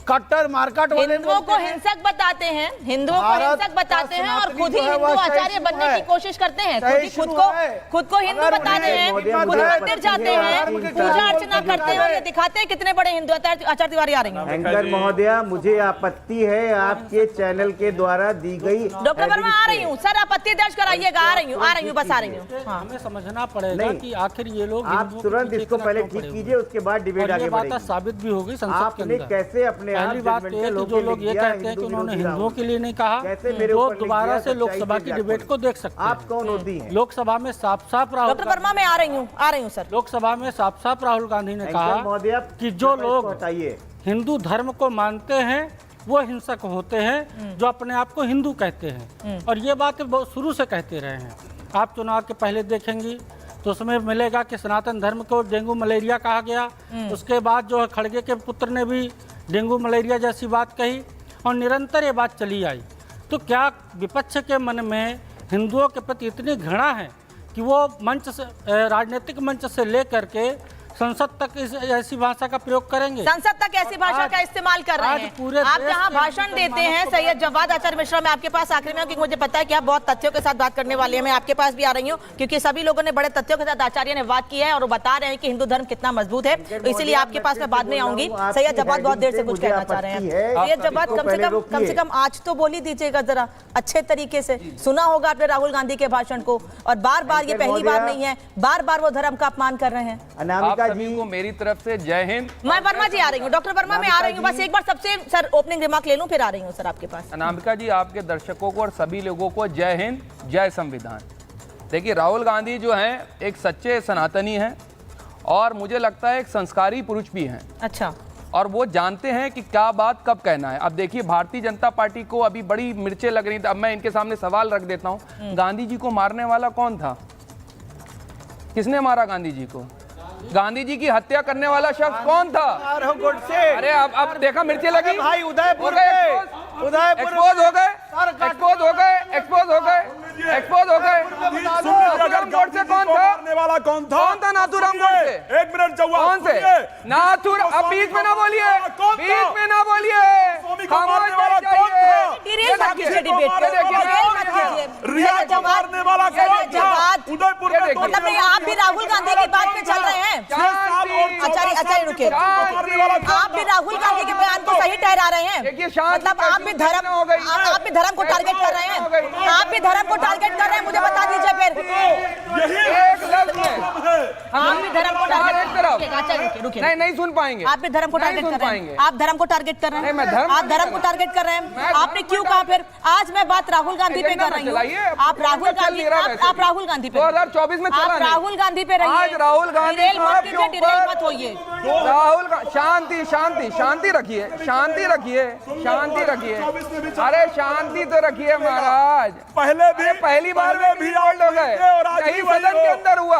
कट्टर मारकाट वाले हिंदुओं को हिंसक बताते हैं, हिंदुओं को हिंसक बताते हैं और खुद ही हिंदू आचार्य बनने की कोशिश करते हैं। खुद को हिंदू बताते हैं, खुद मंदिर जाते हैं, पूजा अर्चना करते हैं और ये दिखाते हैं कितने बड़े हिंदू। आचार्य तिवारी आ रही हैं। एंकर महोदया, मुझे आपत्ति है आपके चैनल के द्वारा दी गई। डॉक्टर वर्मा आ रही हूँ सर, आपत्ति दर्ज कराइएगा। आ रही हूँ बस आ रही हूँ। हमें समझना पड़ेगा कि आखिर ये लोग आप तुरंत इसको पहले ठीक कीजिए, उसके बाद डिबेट आगे बढ़ेगी। साबित भी होगी संसद के अंदर। कैसे अपने पहली बात तो ये कि जो लोग ये कहते हैं कि उन्होंने हिंदुओं के लिए नहीं कहा, वो दोबारा से लोकसभा की डिबेट को देख सकते हैं। आप कौन होती हैं? लोकसभा में साफ साफ राहुल, डॉक्टर वर्मा मैं आ रही हूँ सर। लोकसभा में साफ साफ राहुल गांधी ने कहा कि जो लोग हिंदू धर्म को मानते हैं वो हिंसक होते हैं, जो अपने आप को हिंदू कहते हैं, और ये बातें बहुत शुरू से कहते रहे हैं। आप चुनाव के पहले देखेंगी तो उसमें मिलेगा कि सनातन धर्म को डेंगू मलेरिया कहा गया। उसके बाद जो है खड़गे के पुत्र ने भी डेंगू मलेरिया जैसी बात कही और निरंतर ये बात चली आई। तो क्या विपक्ष के मन में हिंदुओं के प्रति इतनी घृणा है कि वो मंच से, राजनीतिक मंच से लेकर के संसद तक ऐसी भाषा का प्रयोग करेंगे? संसद तक ऐसी भाषा का इस्तेमाल कर रहे हैं। आप जहां भाषण देते हैं सैयद जवाद आचार्य मिश्रा, मैं आपके पास आखिरी में हूं क्योंकि मुझे पता है कि आप बहुत तथ्यों के साथ बात करने वाले हैं। मैं आपके पास भी आ रही हूं क्योंकि सभी लोगों ने बड़े तथ्यों के साथ आचार्य ने बात की है और वो बता रहे हैं कि हिंदू धर्म कितना मजबूत है। तो इसीलिए आपके पास मैं बाद में आऊंगी। सैयद जवाद बहुत देर से कुछ कहना चाह रहे हैं। सैयद जवाद कम से कम आज तो बोल ही दीजिएगा जरा अच्छे तरीके से। सुना होगा आपने राहुल गांधी के भाषण को और बार बार, ये पहली बार नहीं है, बार बार वो धर्म का अपमान कर रहे हैं। अनामिका जी को मेरी तरफ से जय हिंद। मैं वर्मा जी आ रही हूँ, डॉक्टर वर्मा मैं आ रही हूँ, बस एक बार सबसे सर ओपनिंग रिमार्क ले लूं फिर आ रही हूँ सर आपके पास। अनामिका जी, आपके दर्शकों को और सभी लोगों को जय हिंद, जय संविधान। देखिए, राहुल गांधी जो हैं एक सच्चे सनातनी हैं और मुझे लगता है एक संस्कारी पुरुष भी हैं। अच्छा। और वो जानते हैं कि क्या बात कब कहना है। अब देखिए, भारतीय जनता पार्टी को अभी बड़ी मिर्चें लग रही थी। अब मैं इनके सामने सवाल रख देता हूँ, गांधी जी को मारने वाला कौन था? किसने मारा गांधी जी को? गांधी जी की हत्या करने वाला शख्स कौन था? अरे अब देखा मिर्ची लगी भाई, उदयपुर एक्सपोज हो गए। नाथूराम गोडसे कौन था? कौन था नाथूराम गोडसे? एक मिनट कौन से नाथूराम? अब बीच में ना बोलिए, बीच में ना बोलिए। आप भी राहुल गांधी की बात में चल रहे हैं। आचार्य रुकिए, आप भी राहुल गांधी के बयान को सही ठहरा रहे हैं? मतलब आप भी धर्म को टारगेट कर रहे हैं? आप भी धर्म को टारगेट कर रहे हैं? मुझे बता दीजिए फिर। आप भी धर्म को टारगेट नहीं सुन पाएंगे। आप भी धर्म को टारगेट कर रहे हैं? आप धर्म को टारगेट कर रहे हैं? आप धर्म को टारगेट कर रहे हैं? आपने क्यों कहा फिर? आज मैं बात राहुल गांधी पे कर रही हूँ। आप राहुल गांधी पे 2024 में आप राहुल गांधी पे रहिए। आज राहुल गांधी मत होइए। राहुल शांति रखिए। अरे शांति तो रखिए महाराज। पहली बार में भी हो गए, यही सदन के अंदर हुआ।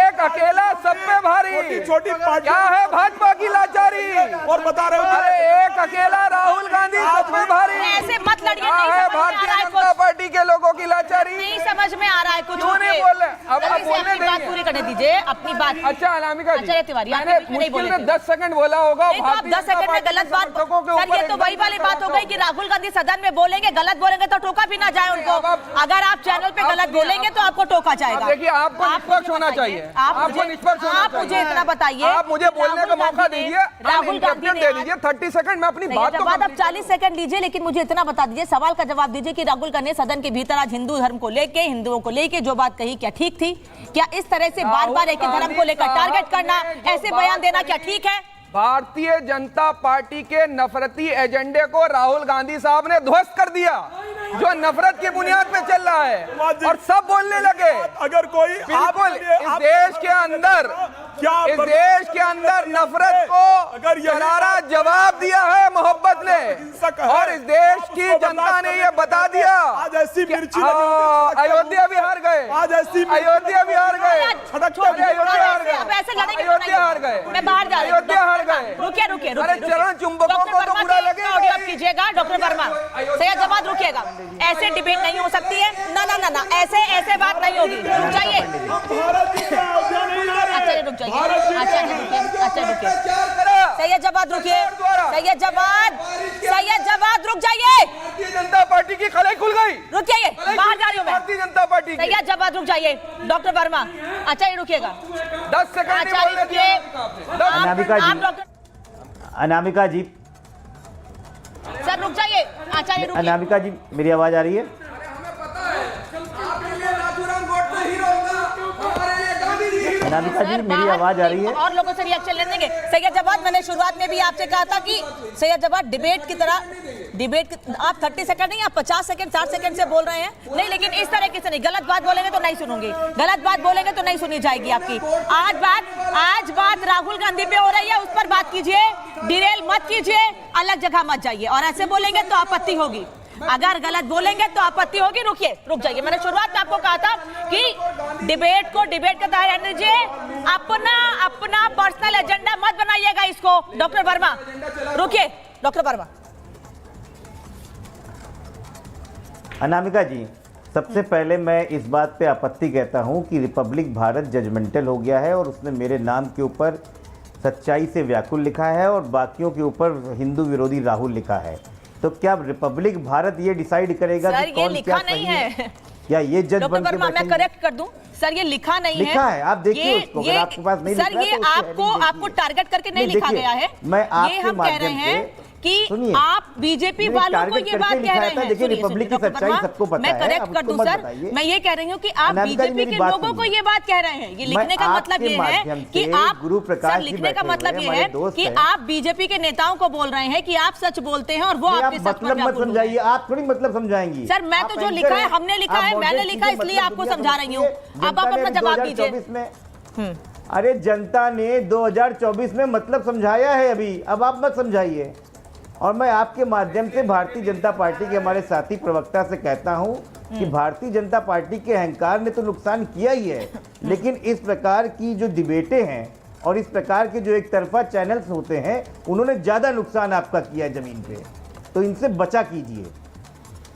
एक अकेला सब पे भारी। छोटी क्या है भाजपा की लाचारी? और बता रहे हो, अरे एक अकेला राहुल गांधी सब पे भारी। ऐसे मत लड़िए। भारतीय जनता पार्टी के लोगों की लाचारी नहीं समझ में आ रहा है कुछ। क्यों नहीं बोल रहे? अब तिवारी से अपनी बात पूरी करने दीजिए, अपनी बात। अच्छा अनामिका जी, आचार्य तिवारी मैंने मुश्किल में 10 सेकंड बोला होगा। आप 10 सेकंड में गलत बात, सर ये तो वही वाली बात हो गई कि राहुल गांधी सदन में बोलेंगे, गलत बोलेंगे तो टोका भी ना जाए उनको। अगर आप चैनल पे गलत बोलेंगे तो आपको टोका जाएगा। देखिए आपको निष्पक्ष होना चाहिए, आपको निष्पक्ष होना चाहिए। आप मुझे इतना बताइए, आप मुझे बोलने का मौका दीजिए, राहुल गांधी दे दीजिए 30 सेकंड में अपनी बात तो आप 40 सेकंड लीजिए, लेकिन मुझे इतना बता दीजिए, सवाल का जवाब दीजिए कि राहुल गांधी सदन के भीतर आज हिंदू धर्म को लेके, हिंदुओं को लेके जो बात कही, क्या ठीक थी? क्या इस तरह से बार बार एक धर्म को लेकर टारगेट करना, ऐसे बयान देना क्या ठीक है? भारतीय जनता पार्टी के नफरती एजेंडे को राहुल गांधी साहब ने ध्वस्त कर दिया, जो नफरत की बुनियाद पे चल रहा है, और सब बोलने लगे। अगर कोई बिल्कुल इस देश के अंदर नफरत को करारा जवाब दिया है मोहब्बत ने, और इस देश की जनता ने ये बता दिया। आज ऐसी मिर्ची अयोध्या भी हार गए, अयोध्या भी हार गए, अयोध्या हार गए, मैं बाहर जा रही हूँ, अयोध्या हार गए। रुकिए रुकिए अरे चरण चुंबकों को तो बुरा लगेगा। ऑडियो कीजिएगा डॉक्टर वर्मा, सैयदाबाद रुकिएगा, ऐसे डिबेट नहीं हो सकती है। ना ना ना ना, ऐसे बात नहीं होगी, रुक जाइए, आचार्य रुक जाइए, आचार्य रुकिए, सैयदाबाद रुकिए, सैयदाबाद रुक जाइए। भारतीय जनता पार्टी की खलाई खुल गई, रुकिए, बाहर जा रही हूँ मैं। भारतीय जनता पार्टी की सैयदाबाद रुक जाइए, डॉक्टर वर्मा, आचार्य रुकिएगा, 10 सेकंड आचार्य रुकिए। अनामिका जी, सर रुक जाइए, आचार्य रुकिए। अनामिका जी, मेरी आवाज आ रही है? अनामिका जी, मेरी आवाज आ रही है? और लोगों से रिएक्शन लेने देंगे। सैयदाबाद, मैंने शुरुआत में भी आपसे कहा था कि सैयदाबाद डिबेट की तरह, आप 30 सेकंड नहीं, आप 50 सेकंड 60 सेकंड से बोल रहे हैं। नहीं, लेकिन इस तरीके से नहीं, गलत बात बोलेंगे तो नहीं सुनूंगी, गलत बात बोलेंगे तो नहीं सुनी जाएगी आपकी। आज बात राहुल गांधी पे हो रही है, उस पर बात कीजिए, डिरेल मत कीजिए, अलग जगह मत जाइए, और ऐसे बोलेंगे तो आपत्ति होगी, अगर गलत बोलेंगे तो आपत्ति होगी। रुकिए, रुक जाइए, मैंने शुरुआत में आपको कहा था कि डिबेट को डिबेट का दायरा दीजिए, अपना पर्सनल एजेंडा मत बनाइएगा इसको। डॉक्टर वर्मा रुकिए, डॉक्टर वर्मा। अनामिका जी, सबसे पहले मैं इस बात पे आपत्ति कहता हूं कि रिपब्लिक भारत जजमेंटल हो गया है और उसने मेरे नाम के ऊपर सच्चाई से व्याकुल लिखा है और बाकियों के ऊपर हिंदू विरोधी राहुल लिखा है। तो क्या रिपब्लिक भारत ये डिसाइड करेगा कि कौन क्या सही है? या ये जज बन के मैं करेक्ट कर दूं, सर ये लिखा नहीं है। लिखा है, आप देखिए उसको, अगर आपके पास नहीं सर ये आपको टारगेट करके नहीं लिखा गया है। मैं आपके माध्यम से कि आप बीजेपी वालों को ये बात कह रहे हैं। देखिए, रिपब्लिक की सच्चाई सबको पता है। मैं करेक्ट कर दूं सर, मैं ये कह रही हूँ कि आप बीजेपी के लोगों को ये बात कह रहे हैं। ये लिखने का मतलब ये है कि आप, सर लिखने का मतलब ये है कि आप बीजेपी के नेताओं को बोल रहे हैं कि आप सच बोलते हैं और वो आपके मतलब मत समझाइए, आप थोड़ी मतलब समझाएंगी। सर मैं तो जो लिखा है, हमने लिखा है, मैंने लिखा, इसलिए आपको समझा रही हूँ। अब आप अपना जवाब दीजिए। अरे जनता ने 2024 में मतलब समझाया है अभी, अब आप मत समझाइए। और मैं आपके माध्यम से भारतीय जनता पार्टी के हमारे साथी प्रवक्ता से कहता हूं कि भारतीय जनता पार्टी के अहंकार ने तो नुकसान किया ही है, लेकिन इस प्रकार की जो डिबेटें हैं और इस प्रकार के जो एक तरफा चैनल्स होते हैं, उन्होंने ज़्यादा नुकसान आपका किया है ज़मीन पे, तो इनसे बचा कीजिए।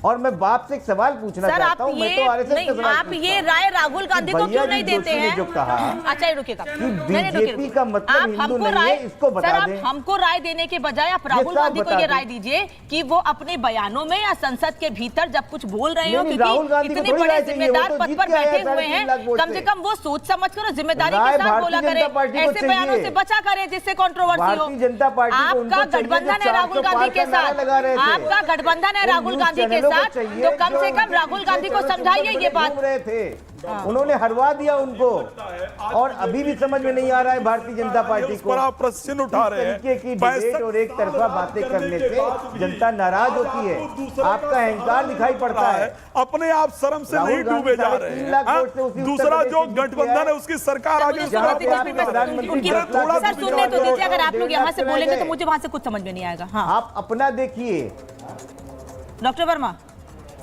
और मैं बाप से एक सवाल पूछना चाहता हूं, मैं तो आरएसएस का सवाल आप ये राय राहुल गांधी को क्यों नहीं देते हैं? जो कहा, अच्छा रुकिएगा, बीजेपी का मतलब हिंदू नहीं है, इसको बता दें। हमको राय देने के बजाय आप राहुल गांधी को ये राय दीजिए कि वो अपने बयानों में या संसद के भीतर जब कुछ बोल रहे हो, क्योंकि इतने बड़े जिम्मेदार पद पर बैठे हुए हैं, कम से कम वो सोच समझ कर जिम्मेदारी के साथ बोला करें, ऐसे बयानों से बचा करें जिससे कंट्रोवर्सी हो। जनता पार्टी आपका गठबंधन है राहुल गांधी के साथ, आपका गठबंधन है राहुल गांधी के साथ, तो कम से कम राहुल गांधी को समझाइए ये बात। रहे थे, उन्होंने हरवा दिया उनको, और अभी भी समझ में नहीं आ रहा है भारतीय जनता पार्टी को। आप प्रश्न उठा रहे हैं की डिबेट और एक तरफा बातें करने से जनता नाराज होती है, आपका अहंकार दिखाई पड़ता है। अपने आप शर्म से नहीं डूबे जा रहे हैं। दूसरा जो गठबंधन है उसकी सरकार आगे सर सुनने तो दीजिए, अगर आप लोग यहाँ से बोलेंगे तो मुझे वहाँ से कुछ समझ में नहीं आएगा। आप अपना देखिए। डॉक्टर वर्मा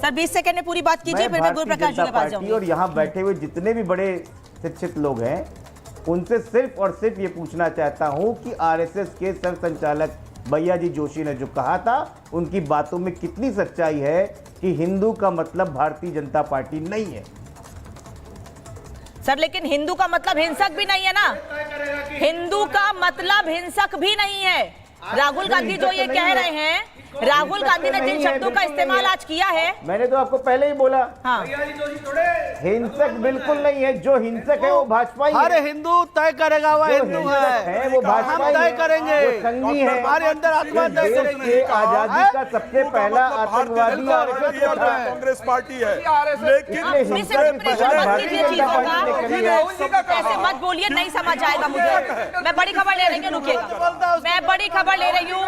सर 20 सेकंड में पूरी बात कीजिए, फिर मैं गुरु प्रकाश जी के पास जाऊंगी। और यहाँ बैठे हुए जितने भी बड़े शिक्षित लोग हैं, उनसे सिर्फ और सिर्फ ये पूछना चाहता हूँ कि आरएसएस के सर संचालक भैया जी जोशी ने जो कहा था, उनकी बातों में कितनी सच्चाई है कि हिंदू का मतलब भारतीय जनता पार्टी नहीं है। सर लेकिन हिंदू का मतलब हिंसक भी नहीं है ना, हिंदू का मतलब हिंसक भी नहीं है। राहुल गांधी जो ये कह रहे हैं, राहुल गांधी ने जिन शब्दों का इस्तेमाल आज किया है, मैंने तो आपको पहले ही बोला, हाँ, हिंसक बिल्कुल नहीं है। जो हिंसक है वो भाजपा ही हर हिंदू तय करेगा वो हिंदू है, वो भाजपा हम तय करेंगे, संघी है, हमारे अंदर आत्मा तय करेंगे। आजादी का सबसे पहला आतंकवादी कांग्रेस पार्टी है, लेकिन ऐसे मत बोलिए, नहीं समझ आएगा मुझे। मैं बड़ी खबर ले रही हूँ, रुकिएगा, मैं बड़ी खबर ले रही हूँ।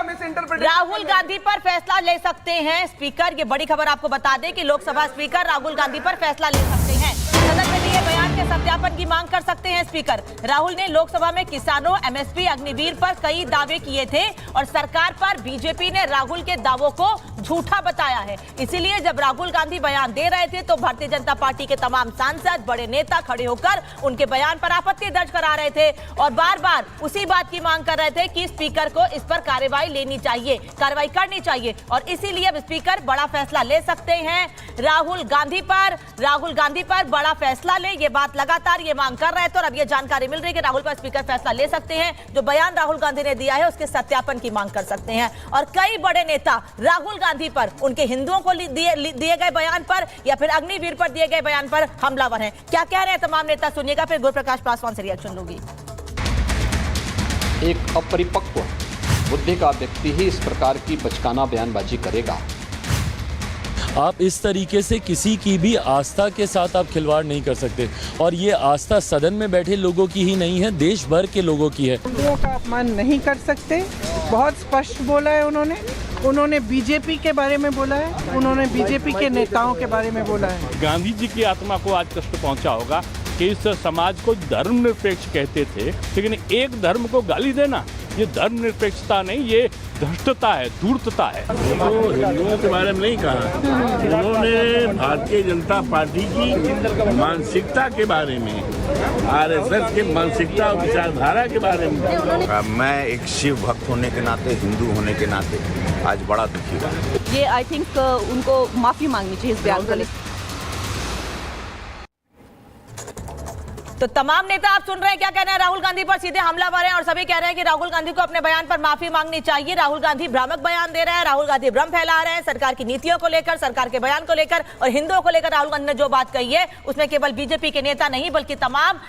राहुल गांधी पर फैसला ले सकते हैं स्पीकर, ये बड़ी खबर आपको बता दें कि लोकसभा स्पीकर राहुल गांधी पर फैसला ले सकते हैं। सदन में दिए बयान के सत्यापन की मांग कर सकते हैं स्पीकर। राहुल ने लोकसभा में किसानों, एमएसपी, अग्निवीर पर कई दावे किए थे और सरकार पर बीजेपी ने राहुल के दावों को झूठा बताया है। इसीलिए जब राहुल गांधी बयान दे रहे थे तो भारतीय जनता पार्टी के तमाम सांसद, बड़े नेता खड़े होकर उनके बयान पर आपत्ति दर्ज करा रहे थे और बार बार उसी बात की मांग कर रहे थे कि स्पीकर को इस पर कार्रवाई लेनी चाहिए, कार्रवाई करनी चाहिए। और इसीलिए अब स्पीकर बड़ा फैसला ले सकते हैं राहुल गांधी पर बड़ा फैसला ले, ये बात लगातार ये मांग कर रहे थे और अब ये जानकारी मिल रही है कि राहुल पर स्पीकर फैसला ले सकते हैं। जो बयान राहुल गांधी ने दिया है उसके सत्यापन की मांग कर सकते हैं। और कई बड़े नेता राहुल गांधी पर, उनके हिंदुओं को दिए गए बयान पर या फिर अग्निवीर पर दिए गए बयान पर हमलावर हैं। क्या कह रहे हैं तमाम नेता सुनिएगा, फिर गुरुप्रकाश पासवान से रिएक्शन लूंगी। एक अपरिपक्व बुद्धि का व्यक्ति ही इस प्रकार की बचकाना बयानबाजी करेगा। आप इस तरीके से किसी की भी आस्था के साथ आप खिलवाड़ नहीं कर सकते और ये आस्था सदन में बैठे लोगों की ही नहीं है, देश भर के लोगों की है। हिंदुओं का अपमान नहीं कर सकते, बहुत स्पष्ट बोला है उन्होंने बीजेपी के बारे में बोला है, उन्होंने बीजेपी के नेताओं के बारे में बोला है। गांधी जी की आत्मा को आज कष्ट पहुंचा होगा कि इस समाज को धर्मनिरपेक्ष कहते थे, लेकिन एक धर्म को गाली देना ये धर्मनिरपेक्षता नहीं, ये धृष्टता है, धूर्तता है। तो हिंदुओं के बारे में नहीं कहा, उन्होंने भारतीय जनता पार्टी की मानसिकता के बारे में, आरएसएस की मानसिकता और विचारधारा के बारे में। मैं एक शिव भक्त होने के नाते, हिंदू होने के नाते आज बड़ा दुखी हुआ। ये आई थिंक उनको माफी मांगनी चाहिए इस बयान को लेकर। तो तमाम नेता आप सुन रहे हैं क्या कह रहे हैं, राहुल गांधी पर सीधे हमलावर हैं और सभी कह रहे हैं कि राहुल गांधी को अपने बयान पर माफी मांगनी चाहिए। राहुल गांधी भ्रामक बयान दे रहे हैं, राहुल गांधी भ्रम फैला रहे हैं सरकार की नीतियों को लेकर, सरकार के बयान को लेकर और हिंदुओं को लेकर। राहुल गांधी ने जो बात कही है उसमें केवल बीजेपी के नेता नहीं बल्कि तमाम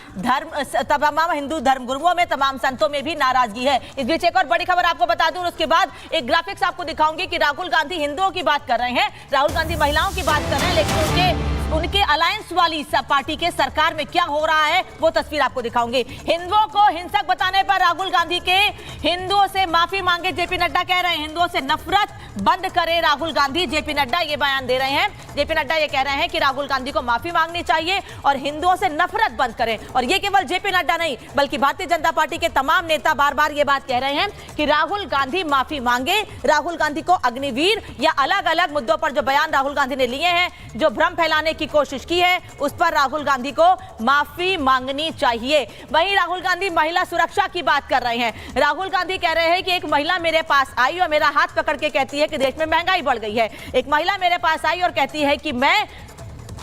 हिंदू धर्मगुरुओं में, तमाम संतों में भी नाराजगी है। इस बीच एक और बड़ी खबर आपको बता दूं, उसके बाद एक ग्राफिक्स आपको दिखाऊंगी कि राहुल गांधी हिंदुओं की बात कर रहे हैं, राहुल गांधी महिलाओं की बात कर रहे हैं, लेकिन उनके अलायंस वाली पार्टी के सरकार में क्या हो रहा है वो तस्वीर आपको दिखाऊंगी। हिंदुओं को हिंसक बताने पर राहुल गांधी के हिंदुओं से माफी मांगे जेपी नड्डा कह रहे हैं, हिंदुओं से नफरत बंद करे राहुल गांधी। जेपी नड्डा ये बयान दे रहे हैं, जेपी नड्डा ये कह रहे हैं कि राहुल गांधी को माफी मांगनी चाहिए और हिंदुओं से नफरत बंद करें। और ये केवल जेपी नड्डा नहीं बल्कि भारतीय जनता पार्टी के तमाम नेता बार बार ये बात कह रहे हैं कि राहुल गांधी माफी मांगे, राहुल गांधी को अग्निवीर या अलग अलग मुद्दों पर जो बयान राहुल गांधी ने लिए हैं, जो भ्रम फैलाने की कोशिश की है, उस पर राहुल गांधी को माफी मांगनी चाहिए। वहीं राहुल गांधी महिला सुरक्षा की बात कर रहे हैं। राहुल गांधी कह रहे हैं कि एक महिला मेरे पास आई और मेरा हाथ पकड़ के कहती है कि देश में महंगाई बढ़ गई है। एक महिला मेरे पास आई और कहती है कि मैं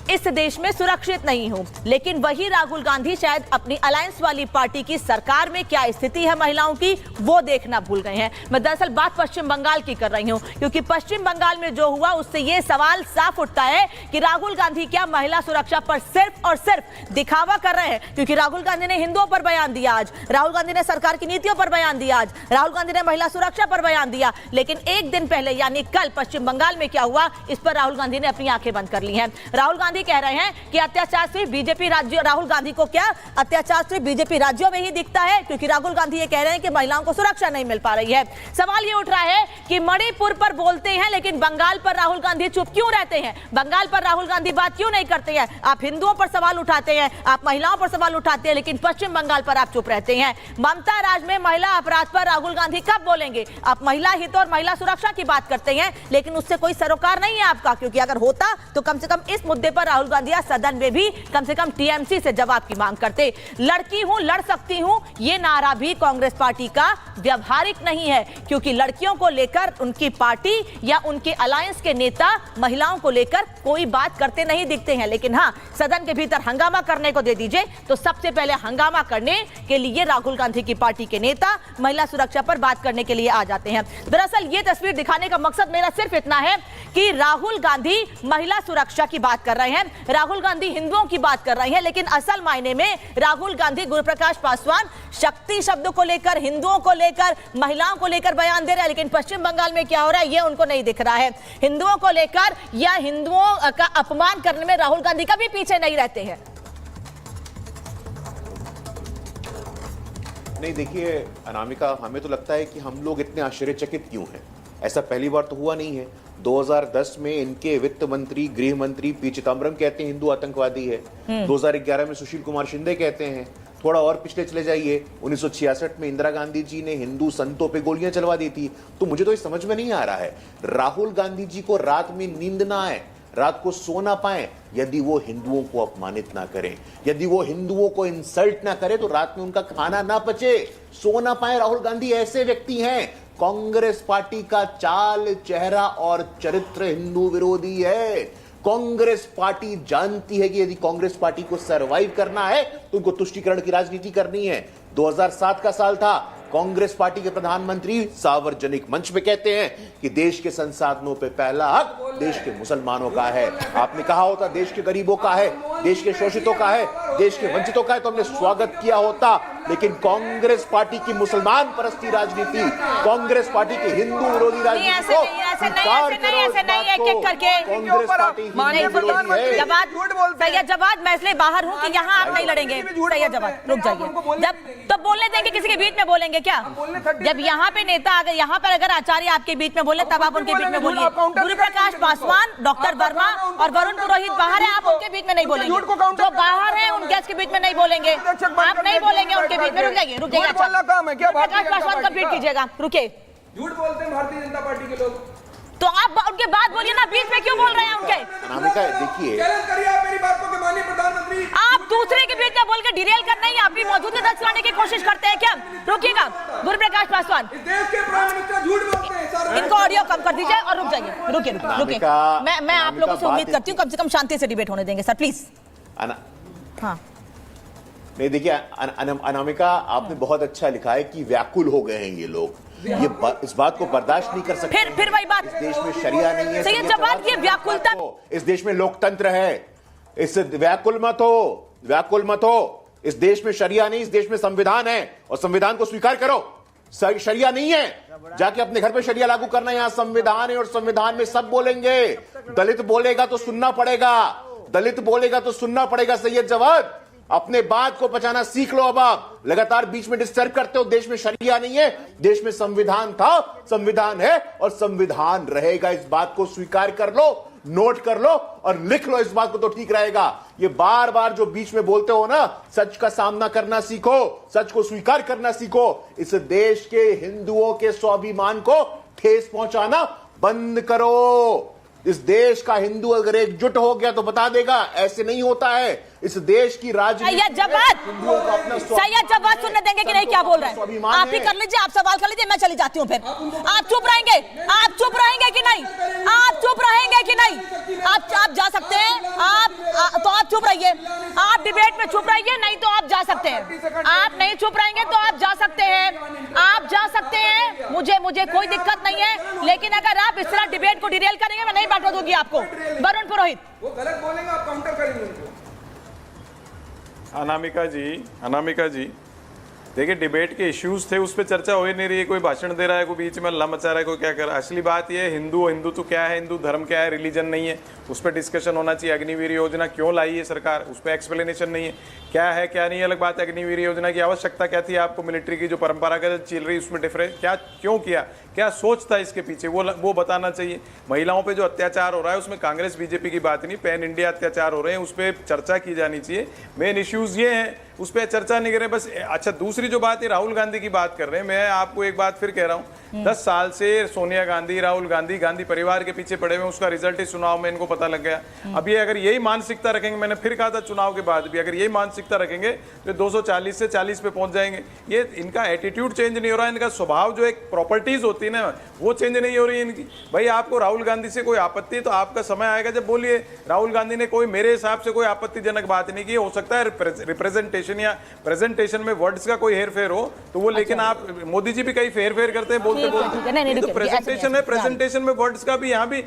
इस देश में सुरक्षित नहीं हूं। लेकिन वही राहुल गांधी शायद अपनी अलायंस वाली पार्टी की सरकार में क्या स्थिति है महिलाओं की वो देखना भूल गए हैं। मैं दरअसल बात पश्चिम बंगाल की कर रही हूं क्योंकि पश्चिम बंगाल में जो हुआ उससे ये सवाल साफ उठता है कि राहुल गांधी क्या महिला सुरक्षा पर सिर्फ और सिर्फ दिखावा कर रहे हैं। क्योंकि राहुल गांधी ने हिंदुओं पर बयान दिया आज, राहुल गांधी ने सरकार की नीतियों पर बयान दिया आज, राहुल गांधी ने महिला सुरक्षा पर बयान दिया, लेकिन एक दिन पहले यानी कल पश्चिम बंगाल में क्या हुआ इस पर राहुल गांधी ने अपनी आंखें बंद कर ली हैं। राहुल गांधी कह रहे हैं कि अत्याचार सिर्फ बीजेपी राज्यों, राहुल गांधी को क्या अत्याचार सिर्फ बीजेपी राज्यों में ही दिखता है क्योंकि राहुल गांधी ये कह रहे हैं कि महिलाओं को सुरक्षा नहीं मिल पा रही है। सवाल ये उठ रहा है कि मणिपुर पर बोलते हैं लेकिन बंगाल पर राहुल गांधी चुप क्यों रहते हैं, बंगाल पर राहुल गांधी बात क्यों नहीं करते हैं। आप हिंदुओं पर सवाल उठाते हैं, आप महिलाओं पर सवाल उठाते हैं, लेकिन पश्चिम बंगाल पर आप चुप रहते हैं। ममता राज में महिला अपराध पर राहुल गांधी कब बोलेंगे। आप महिला हित और महिला सुरक्षा की बात करते हैं लेकिन उससे कोई सरोकार नहीं है आपका, क्योंकि अगर होता तो कम से कम इस मुद्दे पर पर राहुल गांधी आज सदन में भी कम से कम टीएमसी से जवाब की मांग करते। लड़की हूं, लड़ सकती हूं, ये नारा भी कांग्रेस पार्टी का व्यवहारिक नहीं है, क्योंकि लड़कियों को लेकर उनकी पार्टी या उनके अलायंस के नेता महिलाओं को लेकर कोई बात करते नहीं दिखते हैं। लेकिन हां, सदन के भीतर हंगामा करने को दे दीजिए तो सबसे पहले हंगामा करने के लिए राहुल गांधी की पार्टी के नेता महिला सुरक्षा पर बात करने के लिए आ जाते हैं। दरअसल ये तस्वीर दिखाने का मकसद मेरा सिर्फ इतना है कि राहुल गांधी महिला सुरक्षा की बात कर रहे हैं, राहुल गांधी हिंदुओं की बात कर रहे हैं, लेकिन असल मायने में राहुल गांधी गुरुप्रकाश पासवान शक्ति शब्द को लेकर, हिंदुओं को लेकर, महिलाओं को लेकर बयान दे रहे हैं। लेकिन पश्चिम बंगाल में क्या हो रहा है ये उनको नहीं दिख रहा है। हिंदुओं को लेकर या हिंदुओं का अपमान करने में राहुल गांधी कभी पीछे नहीं रहते हैं। नहीं, देखिए अनामिका, हमें तो लगता है कि हम लोग इतने आश्चर्यचकित क्यों हैं। ऐसा पहली बार तो हुआ नहीं है। 2010 में इनके वित्त मंत्री, गृह मंत्री पी चिदम्बरम कहते हैं हिंदू आतंकवादी है। 2011 में सुशील कुमार शिंदे कहते हैं। थोड़ा और पिछले चले जाइए, 1966 में इंदिरा गांधी जी ने हिंदू संतों पे गोलियां चलवा दी थी। तो मुझे तो ये समझ में नहीं आ रहा है, राहुल गांधी जी को रात में नींद ना आए, रात को सो ना पाए, यदि वो हिंदुओं को अपमानित ना करें, यदि वो हिंदुओं को इंसल्ट ना करे, तो रात में उनका खाना ना पचे, सो ना पाए। राहुल गांधी ऐसे व्यक्ति हैं। कांग्रेस पार्टी का चाल, चेहरा और चरित्र हिंदू विरोधी है। कांग्रेस पार्टी जानती है कि यदि कांग्रेस पार्टी को सरवाइव करना है तो उनको तुष्टीकरण की राजनीति करनी है। 2007 का साल था, कांग्रेस पार्टी के प्रधानमंत्री सार्वजनिक मंच पे कहते हैं कि देश के संसाधनों पे पहला हक देश के मुसलमानों का है। आपने कहा होता देश के गरीबों का है, देश के शोषितों का है, देश के वंचितों का है, तो हमने स्वागत किया होता। लेकिन कांग्रेस पार्टी की मुसलमान परस्ती राजनीति, कांग्रेस पार्टी की हिंदू विरोधी राजनीति को स्वीकार करो। कांग्रेस पार्टी सैयद जवाद, मैं इसलिए बाहर हूँ कि यहाँ आप नहीं लड़ेंगे। सैयद जवाद रुक जाइए, जब तो बोलने देंगे, किसी के बीच में बोलेंगे क्या? जब यहाँ पे नेता अगर यहाँ पर अगर आचार्य आपके बीच में बोले तब आप उनके बीच में बोलिए। गुरुप्रकाश पासवान, डॉक्टर वर्मा और वरुण पुरोहित बाहर है, आप उनके बीच में नहीं बोलेंगे। जो बाहर है उनके के बीच में नहीं बोलेंगे, आप नहीं बोलेंगे उनके बीच में। रुक जाइए, रुक जाइए। गुरुप्रकाश पासवान कंप्लीट कीजिएगा, रुके। झूठ बोलते हैं भारतीय जनता पार्टी के लोग, तो आप उनके बात बोलिए ना, बीच में क्यों बोल रहे हैं उनके? अनामिका देखिए, चैलेंज करिए आप मेरी बात को कि माननीय प्रधानमंत्री, आप दूसरे के बीच में बोल के डिरेल करना ही अपनी मौजूदा दस लाने की कोशिश करते हैं क्या? रुकिएगा गुरुप्रकाश पासवान, इस देश के प्राइम मिनिस्टर झूठ बोलते हैं। इनको ऑडियो कम कर दीजिए और रुक जाइए। रुकिए रुकिए, मैं आप लोगों से उम्मीद करती हूँ कम से कम शांति से डिबेट होने देंगे सर, प्लीज। हाँ नहीं, देखिए अनामिका, आपने बहुत अच्छा लिखा है कि व्याकुल हो गए हैं ये लोग, ये इस बात को बर्दाश्त नहीं कर सकते। फिर वही बात, इस देश में शरिया नहीं है। सैयद जवाद, ये व्याकुलता, इस देश में लोकतंत्र है, इस व्याकुल मत हो, व्याकुल मत हो। इस देश में शरिया नहीं, इस देश में संविधान है और संविधान को स्वीकार करो। शरिया नहीं है, जाके अपने घर पे शरिया लागू करना, यहाँ संविधान है और संविधान में सब बोलेंगे। दलित बोलेगा तो सुनना पड़ेगा, दलित बोलेगा तो सुनना पड़ेगा। सैयद जवाद, अपने बात को पचाना सीख लो। अब आप लगातार बीच में डिस्टर्ब करते हो। देश में शरिया नहीं है, देश में संविधान था, संविधान है और संविधान रहेगा। इस बात को स्वीकार कर लो, नोट कर लो और लिख लो इस बात को, तो ठीक रहेगा। ये बार बार जो बीच में बोलते हो ना, सच का सामना करना सीखो, सच को स्वीकार करना सीखो। इस देश के हिंदुओं के स्वाभिमान को ठेस पहुंचाना बंद करो। इस देश का हिंदू अगर एकजुट हो गया तो बता देगा, ऐसे नहीं होता है। इस देश की राजनीति, सैयद जवाद सुनने देंगे कि नहीं क्या बोल रहे हैं? आप ही कर लीजिए, आप सवाल कर लीजिए, मैं चली जाती हूँ। फिर आप चुप रहेंगे, आप चुप रहेंगे कि नहीं? आप चुप रहेंगे कि नहीं? आप जा सकते हैं, आप तो आप चुप रहिए, आप डिबेट में चुप रहिए, नहीं तो आप जा सकते हैं। आप नहीं चुप रहेंगे तो आप जा सकते हैं, आप जा सकते हैं, मुझे कोई दिक्कत नहीं है। लेकिन अगर आप इस तरह डिबेट को डिरेल करेंगे, मैं नहीं बैठने दूंगी आपको। वरुण पुरोहित, वो गलत बोलेंगे, आप काउंटर करेंगे उनको। अनामिका जी देखिए, डिबेट के इश्यूज थे, उस पर चर्चा हो ही नहीं रही है। कोई भाषण दे रहा है, कोई बीच में हल्ला मचा रहा है, कोई क्या कर रहा है। असली बात यह है, हिंदू तो क्या है, हिंदू धर्म क्या है, रिलीजन नहीं है, उस पर डिस्कशन होना चाहिए। अग्निवीर योजना क्यों लाई है सरकार, उस पर एक्सप्लेनेशन नहीं है। क्या है क्या नहीं, अलग बात है। अग्निवीर योजना की आवश्यकता क्या थी आपको? मिलिट्री की जो परंपरागत चल रही उसमें डिफरेंस क्या, क्यों किया, क्या सोच था इसके पीछे, वो बताना चाहिए। महिलाओं पे जो अत्याचार हो रहा है उसमें कांग्रेस बीजेपी की बात नहीं, पैन इंडिया अत्याचार हो रहे हैं, उस पर चर्चा की जानी चाहिए। मेन इश्यूज ये हैं, उस पर चर्चा नहीं कर रहे बस। अच्छा, दूसरी जो बात है, राहुल गांधी की बात कर रहे हैं। मैं आपको एक बात फिर कह रहा हूँ, 10 साल से सोनिया गांधी, राहुल गांधी, गांधी परिवार के पीछे पड़े हुए, उसका रिजल्ट इस चुनाव में इनको पता लग गया। अब ये अगर यही मानसिकता रखेंगे, मैंने फिर कहा था चुनाव के बाद भी, अगर यही मानसिकता रखेंगे तो 240 से 40 पे पहुंच जाएंगे। ये इनका एटीट्यूड चेंज नहीं हो रहा है, इनका स्वभाव जो एक प्रॉपर्टीज होती है ना, वो चेंज नहीं हो रही है इनकी। भाई आपको राहुल गांधी से कोई आपत्ति है तो आपका समय आएगा जब बोलिए। राहुल गांधी ने कोई मेरे हिसाब से कोई आपत्तिजनक बात नहीं की। हो सकता है रिप्रेजेंटेशन या प्रेजेंटेशन में वर्ड्स का कोई हेरफेर हो तो वो, लेकिन आप मोदी जी भी कई फेर करते हैं बोलते बोलते। तो प्रेजेंटेशन है, प्रेजेंटेशन में वर्ड्स का भी यहाँ भी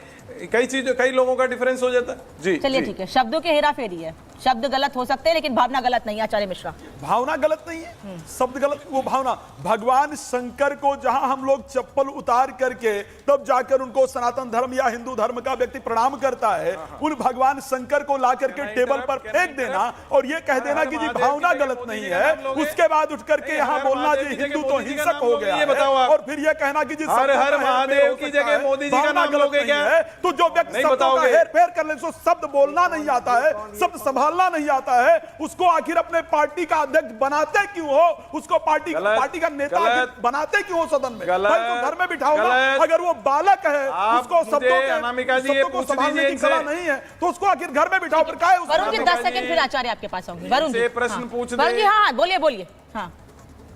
कई चीजों, कई लोगों का डिफरेंस हो जाता है जी। चलिए ठीक है, शब्दों की हेराफेरी है, शब्द गलत हो सकते हैं लेकिन भावना गलत नहीं है। आचार्य मिश्रा, भावना गलत नहीं है, शब्द गलत, वो भावना। भगवान शंकर को जहां हम लोग चप्पल उतार करके तब जाकर उनको सनातन धर्म या हिंदू धर्म का व्यक्ति प्रणाम करता है, उन भगवान शंकर को ला करके टेबल पर फेंक देना और ये कह देना कि जी भावना गलत नहीं है, उसके बाद उठ करके यहाँ बोलना जी हिंदू तो हिंसक हो गया है, और फिर ये कहना कि जी हर हर महादेव की जगह मोदी जी का नाम लोगे क्या? तो जो व्यक्ति शब्दों का हेर-फेर कर ले, शब्द बोलना नहीं आता है, शब्द संभालना नहीं आता है, उसको आखिर अपने पार्टी का अध्यक्ष बनाते क्यों हो? उसको पार्टी का नेता बनाते क्यों हो सदन में? भाई तो घर में बिठाओ। अगर वो बालक है, उसको शब्दों को संभालने की कला नहीं है, तो उसको आखिर घर में बिठाओ। फिर काहे? वरुण जी 10 सेकंड फिर आचार्य आपके पास आऊंगी। वरुण जी प्रश्न पूछ दे। वरुण जी हाँ बोलिए। हाँ,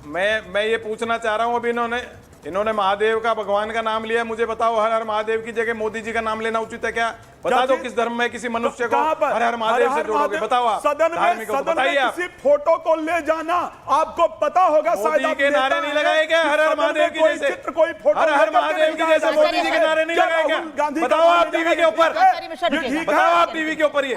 मैं ये पूछना चाह रहा हूँ, अभी इन्होंने महादेव का, भगवान का नाम लिया, मुझे बताओ हर हर महादेव की जगह मोदी जी का नाम लेना उचित है क्या? बता दो किस धर्म में किसी मनुष्य को हर हर महादेव से जोड़ोगे? बताओ आप। सदन में किसी फोटो को ले जाना आपको पता होगा। मोदी के नारे नहीं लगाए क्या हर हर महादेव की जैसे? कोई फोटो हर हर महादेव की जैसे मोदी जी के नारे नहीं लगाए क्या? बताओ आप टीवी के ऊपर, बताओ आप टीवी के ऊपर। ये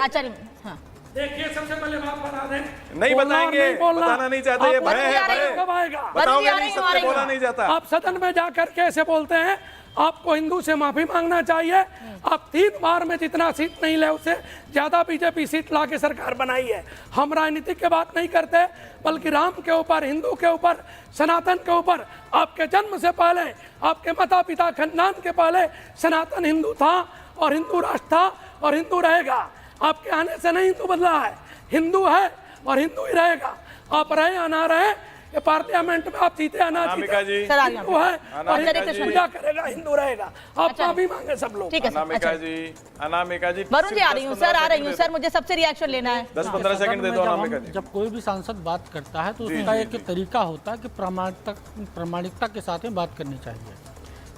देखिए, सबसे पहले बात बता दें, नहीं बताएंगे, बताना नहीं चाहते, ये भय है, कब आएगा? बताओगे नहीं, सबसे बोला नहीं जाता। आप सदन में जाकर कैसे बोलते हैं? आपको हिंदू से माफी मांगना चाहिए। आप 3 बार में जितना सीट नहीं ले, उससे ज्यादा बीजेपी सीट ला के सरकार बनाई है। हम राजनीति की बात नहीं करते, बल्कि राम के ऊपर, हिंदू के ऊपर, सनातन के ऊपर, आपके जन्म से पहले, आपके माता पिता खानदान के पहले सनातन हिंदू था और हिंदू राष्ट्र था और हिंदू रहेगा। आपके आने से नहीं हिंदू बदला है, हिंदू है और हिंदू ही रहेगा। आप रहे या ना रहे, ये पार्लियामेंट में आप जीते आना जीते, हिंदू है और पूजा करेगा, हिंदू रहेगा। आप माफी मांगे सब लोग। अनामिका जी वरुण जी आ रही हूँ सर, मुझे सबसे रिएक्शन लेना है। 10-15 सेकंड दे दो अनामिका जी। जब कोई भी सांसद बात करता है तो उसका एक तरीका होता है कि प्रामाणिकता के साथ में बात करनी चाहिए।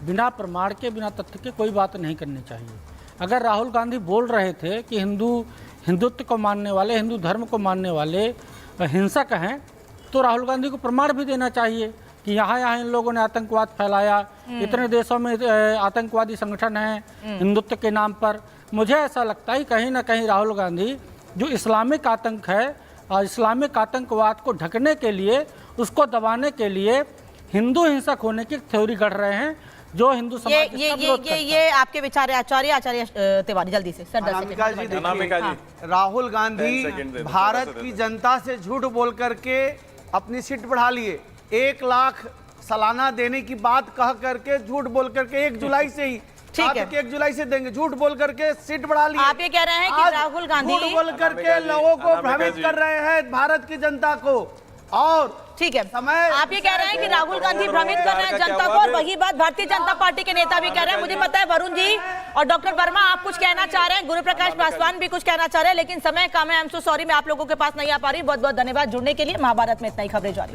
बिना प्रमाण के, बिना तथ्य के कोई बात नहीं करनी चाहिए। अगर राहुल गांधी बोल रहे थे कि हिंदुत्व को मानने वाले, हिंदू धर्म को मानने वाले हिंसक हैं, तो राहुल गांधी को प्रमाण भी देना चाहिए कि यहाँ इन लोगों ने आतंकवाद फैलाया, इतने देशों में आतंकवादी संगठन हैं हिंदुत्व के नाम पर। मुझे ऐसा लगता है कहीं ना कहीं राहुल गांधी जो इस्लामिक आतंक है, इस्लामिक आतंकवाद को ढकने के लिए, उसको दबाने के लिए हिंदू हिंसक होने की थ्योरी गढ़ रहे हैं, जो हिंदू समाज ये आपके विचार है आचार्य तिवारी। जल्दी से सर। राहुल गांधी भारत की जनता से झूठ बोल करके अपनी सीट बढ़ा लिए। 1 लाख सालाना देने की बात कह करके, झूठ बोल करके 1 जुलाई से ही, ठीक है 1 जुलाई से देंगे, झूठ बोल करके सीट बढ़ा ली। आप ये कह रहे हैं कि राहुल गांधी झूठ बोल करके लोगों को भ्रमित कर रहे हैं, भारत की जनता को। और ठीक है, आप ये कह रहे हैं कि राहुल गांधी भ्रमित कर रहे हैं जनता को, और वही बात भारतीय जनता पार्टी के नेता भी कह रहे हैं। मुझे पता है वरुण जी और डॉक्टर वर्मा आप कुछ कहना चाह रहे हैं, गुरु प्रकाश पासवान भी कुछ कहना चाह रहे हैं, लेकिन समय कम है। आई एम सो सॉरी, मैं आप लोगों के पास नहीं आ पा रही। बहुत बहुत धन्यवाद जुड़ने के लिए। महाभारत में इतना ही खबरें जारी।